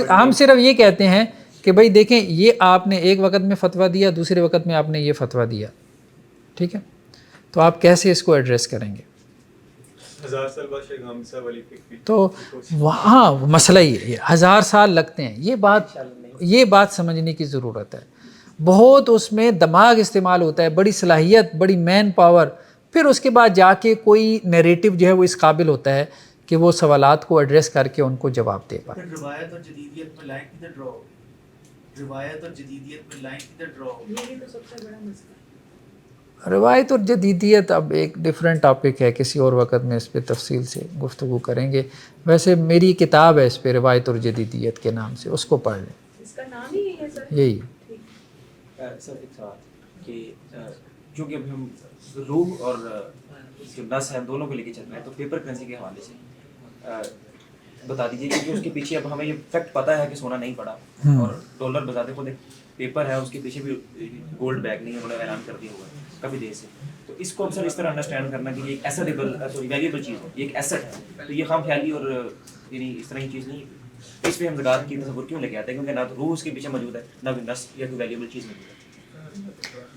ہم صرف یہ کہتے ہیں کہ بھائی دیکھیں یہ آپ نے ایک وقت میں فتویٰ دیا، دوسرے وقت میں آپ نے یہ فتویٰ دیا، ٹھیک ہے، تو آپ کیسے اس کو ایڈریس کریں گے؟ 1000 سال بعد شیخ غامدی صاحب والی فکر تو وہاں مسئلہ یہ 1000 سال لگتے ہیں، یہ بات سمجھنے کی ضرورت ہے۔ بہت اس میں دماغ استعمال ہوتا ہے، بڑی صلاحیت، بڑی مین پاور، پھر اس کے بعد جا کے کوئی نیریٹو جو ہے وہ اس قابل ہوتا ہے کہ وہ سوالات کو ایڈریس کر کے ان کو جواب دے پائے۔ روایت اور جدیدیت میں لائن کدھر ڈرا ہوگی؟ روایت اور جدیدیت میں لائن کدھر ڈرا ہو؟ یہ بھی تو سب سے بڑا مسئلہ ہے. روایت اور جدیدیت اب ایک ڈیفرنٹ ٹاپک ہے، کسی اور وقت میں اس پہ تفصیل سے گفتگو کریں گے. ویسے میری کتاب ہے اس پہ روایت اور جدیدیت کے نام سے، اس کو پڑھ لیں. اس کا نام ہی ہے سر. یہی سر ایک سوال کہ چونکہ اب ہم روح اور جو نس ہے دونوں کو لے کے چل رہے ہیں، تو پیپر کرنسی کے حوالے سے بتا دیجیے کہ اس کے پیچھے اب ہمیں یہ فیکٹ پتہ ہے کہ سونا نہیں پڑا اور ڈالر بذات خود ایک پیپر ہے، اس کے پیچھے بھی گولڈ بیک نہیں ہے، انہوں نے اعلان کر دیا ہوا ہے کافی دیر سے. تو اس کو اب سر اس طرح انڈرسٹینڈ کرنا کہ یہ ایک ایسیڈیبل ویلیبل چیز ہے، یہ ایک ایسٹ ہے، تو یہ خام خیالی اور یعنی اس طرح کی چیز نہیں ہے. اس پہ ہم زکوٰۃ کی تصور کیوں لے کے آتے ہیں؟ کیونکہ نہ تو روح اس کے پیچھے موجود ہے، نہ کوئی نس یا کوئی ویلیبل چیز موجود ہے.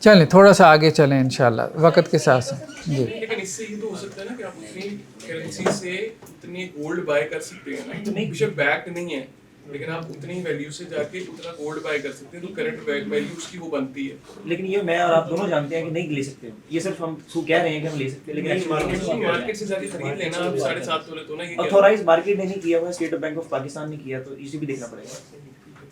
چلیں تھوڑا سا آگے چلیں انشاءاللہ وقت کے ساتھ ساتھ. جی لیکن اس سے یہ تو ہو سکتا ہے نا کہ آپ اتنی کرنسی سے اتنی گولڈ بائی کر سکتے ہیں نا، اتنی بے شک بیک نہیں ہے لیکن آپ اتنی ویلیو سے جا کے اتنا گولڈ بائی کر سکتے ہیں، تو کرنٹ ویلیو اس کی وہ بنتی ہے. لیکن یہ میں اور آپ دونوں جانتے ہیں کہ نہیں لے سکتے، یہ صرف ہم کہہ رہے ہیں کہ ہم لے سکتے ہیں، لیکن مارکیٹ سے جا کے خرید لینا آپ 7.5 تولے تو نا یہ آتھورائز مارکیٹ نے نہیں کیا ہوا، اسٹیٹ بینک آف پاکستان نے کیا، تو اسے بھی دیکھنا پڑے گا.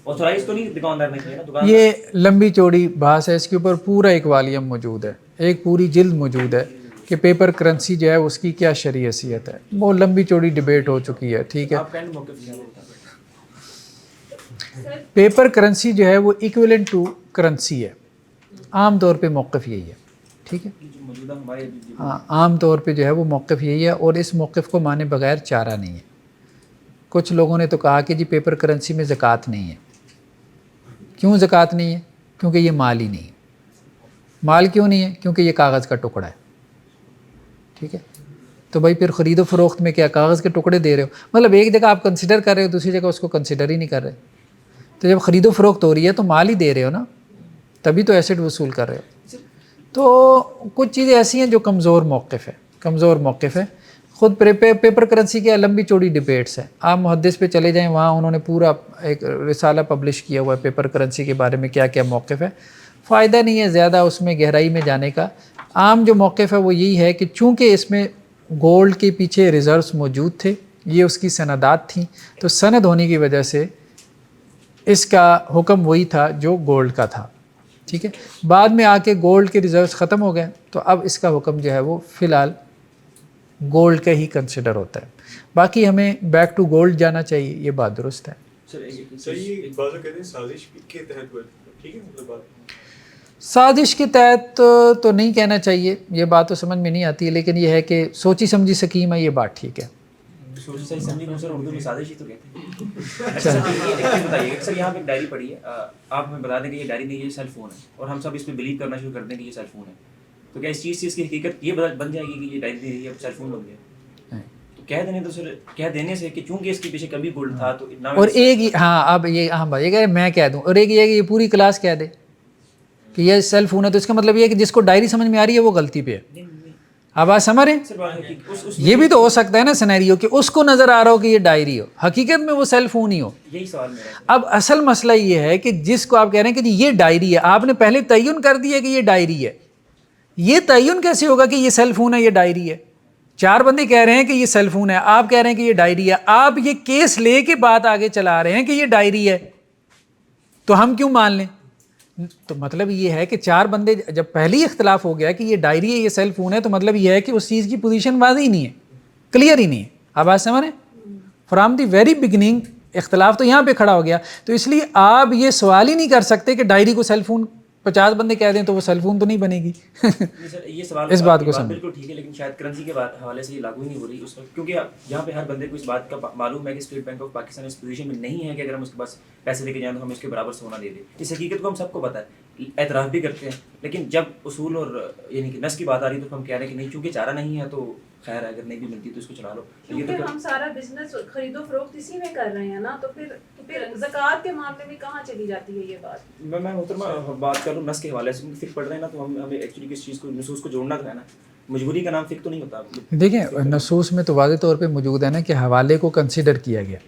آتھورائز تو نہیں دکاندار نے کیا نا. یہ لمبی چوڑی بحث ہے، اس کے اوپر پورا ایک والیوم موجود ہے، ایک پوری جلد موجود ہے کہ پیپر کرنسی جو ہے اس کی کیا شرعی حیثیت ہے. وہ لمبی چوڑی ڈیبیٹ ہو چکی ہے. ٹھیک ہے، پیپر کرنسی جو ہے وہ ایکویلنٹ ٹو کرنسی ہے، عام طور پہ موقف یہی ہے. ٹھیک ہے، ہاں عام طور پہ جو ہے وہ موقف یہی ہے، اور اس موقف کو مانے بغیر چارہ نہیں ہے. کچھ لوگوں نے تو کہا کہ جی پیپر کرنسی میں زکوٰۃ نہیں ہے. کیوں زکوٰۃ نہیں ہے؟ کیونکہ یہ مال ہی نہیں ہے. مال کیوں نہیں ہے؟ کیونکہ یہ کاغذ کا ٹکڑا ہے. ٹھیک ہے، تو بھائی پھر خرید و فروخت میں کیا کاغذ کے ٹکڑے دے رہے ہو؟ مطلب ایک جگہ آپ کنسیڈر کر رہے ہو، دوسری جگہ اس کو کنسیڈر ہی نہیں کر رہے. تو جب خرید و فروخت ہو رہی ہے تو مال ہی دے رہے ہو نا، تبھی تو ایسٹ وصول کر رہے ہو. تو کچھ چیزیں ایسی ہیں جو کمزور موقف ہے، کمزور موقف ہے. خود پیپر کرنسی کے لمبی چوڑی ڈبیٹس ہیں. آپ محدث پہ چلے جائیں، وہاں انہوں نے پورا ایک رسالہ پبلش کیا ہوا ہے پیپر کرنسی کے بارے میں، کیا کیا موقف ہے. فائدہ نہیں ہے زیادہ اس میں گہرائی میں جانے کا. عام جو موقف ہے وہ یہی ہے کہ چونکہ اس میں گولڈ کے پیچھے ریزروز موجود تھے، یہ اس کی سندات تھیں، تو سند ہونے کی وجہ سے اس کا حکم وہی تھا جو گولڈ کا تھا. ٹھیک ہے، بعد میں آ کے گولڈ کے ریزروز ختم ہو گئے، تو اب اس کا حکم جو ہے وہ فی الحال گولڈ کا ہی کنسیڈر ہوتا ہے. باقی ہمیں بیک ٹو گولڈ جانا چاہیے، یہ بات درست ہے. سر یہ بعض کہتے ہیں سازش کے تحت ہوا، ٹھیک ہے، مطلب بات سازش کے تحت تو نہیں کہنا چاہیے، یہ بات تو سمجھ میں نہیں آتی ہے، لیکن یہ ہے کہ سوچی سمجھی سکیم ہے، یہ بات ٹھیک ہے. سوچی سمجھی کو سر اردو میں سازش ہی تو کہتے ہیں. بتائیے سر، یہاں پہ ایک ڈائری پڑھی ہے، آپ ہمیں بتا دیں کہ یہ ڈائری نہیں، یہ سیل فون ہے، اور ہم سب اس پہ بلیو کرنا شروع کر دیں کہ یہ سیل فون ہے. تو کیا اس چیز سے اس کی حقیقت یہ بن جائے گی کہ یہ ڈائری نہیں ہے، اب سیل فون ہو گیا؟ تو کہہ دینے تو سر، کہہ دینے سے کہ چونکہ اس کے پیچھے کبھی گولڈ تھا تو اور ایک ہاں اب یہ اہم بات یہ کہ میں کہہ دوں، اور ایک یہ کہ یہ پوری کلاس کہہ دے کہ یہ سیل فون ہے، تو اس کا مطلب یہ ہے کہ جس کو ڈائری سمجھ میں آ رہی ہے وہ غلطی پہ ہے. اب آپ سمجھ رہے ہیں؟ یہ بھی تو ہو سکتا ہے نا سینیریو کہ اس کو نظر آ رہا ہو کہ یہ ڈائری ہو، حقیقت میں وہ سیل فون ہی ہو. یہی سوال میرا. اب اصل مسئلہ یہ ہے کہ جس کو آپ کہہ رہے ہیں کہ یہ ڈائری ہے، آپ نے پہلے تعین کر دیا کہ یہ ڈائری ہے. یہ تعین کیسے ہوگا کہ یہ سیل فون ہے، یہ ڈائری ہے؟ 4 بندے کہہ رہے ہیں کہ یہ سیل فون ہے، آپ کہہ رہے ہیں کہ یہ ڈائری ہے. آپ یہ کیس لے کے بات آگے چلا رہے ہیں کہ یہ ڈائری ہے، تو ہم کیوں مان لیں؟ تو مطلب یہ ہے کہ 4 بندے جب پہلے اختلاف ہو گیا کہ یہ ڈائری ہے، یہ سیل فون ہے، تو مطلب یہ ہے کہ اس چیز کی پوزیشن واضح ہی نہیں ہے، کلیئر ہی نہیں ہے. اب آپ سمجھ رہے ہیں؟ فرام دی ویری بگننگ اختلاف تو یہاں پہ کھڑا ہو گیا. تو اس لیے آپ یہ سوال ہی نہیں کر سکتے کہ ڈائری کو سیل فون 50 بندے کہہ دیں تو وہ سیل فون تو نہیں بنے گی. یہ سوال اس بات کو سمجھ بالکل ٹھیک ہے، لیکن شاید کرنسی کے حوالے سے یہ لاگو ہی نہیں ہو رہی اس وقت، کیونکہ یہاں پہ ہر بندے کو اس بات کا معلوم ہے کہ اسٹیٹ بینک آف پاکستان اس پوزیشن میں نہیں ہے کہ اگر ہم اس کے پاس پیسے لے کے جائیں تو ہم اس کے برابر سونا دے دیں. اس حقیقت کو ہم سب کو پتہ ہے، اعتراف بھی کرتے ہیں، لیکن جب اصول اور یعنی کہ نس کی بات آ رہی ہے تو ہم کہہ رہے ہیں کہ نہیں، چونکہ چارہ نہیں ہے تو خیر ہے، اگر نہیں بھی ملتی تو اس کو چلا لو. کیونکہ ہم سارا بزنس خرید و فروخت اسی میں کر رہے ہیں نا، تو پھر زکوٰۃ کے معاملے میں کہاں چلی جاتی ہے یہ بات؟ میں محترمہ بات کر رہا ہوں نس کے حوالے سے، فقہ پڑھ رہے ہیں نا، تو ہمیں ایکچولی کس چیز کو نصوص کو جوڑنا ہے نا. مجبوری کا نام فقہ تو نہیں ہوتا. دیکھیں نصوص میں تو واضح طور پہ موجود ہے نا کہ حوالے کو کنسیڈر کیا گیا.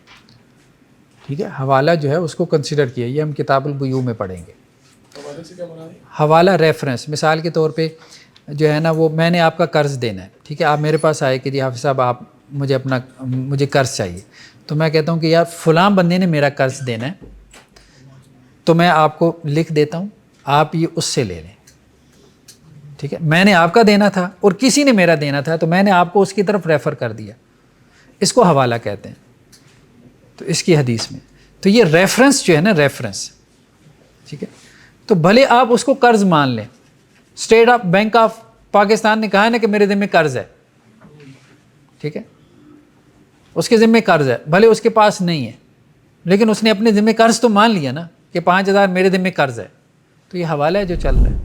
ٹھیک ہے، حوالہ جو ہے اس کو کنسیڈر کیا، یہ ہم کتاب البیوع میں پڑھیں گے. حوالہ ریفرنس، مثال کے طور پہ جو ہے نا وہ میں نے آپ کا قرض دینا ہے، ٹھیک ہے، آپ میرے پاس آئے کہ جی حافظ صاحب آپ مجھے قرض چاہیے، تو میں کہتا ہوں کہ یار فلاں بندے نے میرا قرض دینا ہے، تو میں آپ کو لکھ دیتا ہوں, آپ یہ اس سے لے لیں, ٹھیک ہے. میں نے آپ کا دینا تھا اور کسی نے میرا دینا تھا, تو میں نے آپ کو اس کی طرف ریفر کر دیا, اس کو حوالہ کہتے ہیں. تو اس کی حدیث میں تو یہ ریفرنس جو ہے نا, ریفرنس, ٹھیک ہے. تو بھلے آپ اس کو قرض مان لیں, اسٹیٹ بینک آف پاکستان نے کہا نا کہ میرے ذمہ قرض ہے, ٹھیک ہے, اس کے ذمہ قرض ہے, بھلے اس کے پاس نہیں ہے, لیکن اس نے اپنے ذمہ قرض تو مان لیا نا کہ 5,000 میرے ذمہ قرض ہے. تو یہ حوالہ ہے جو چل رہا ہے.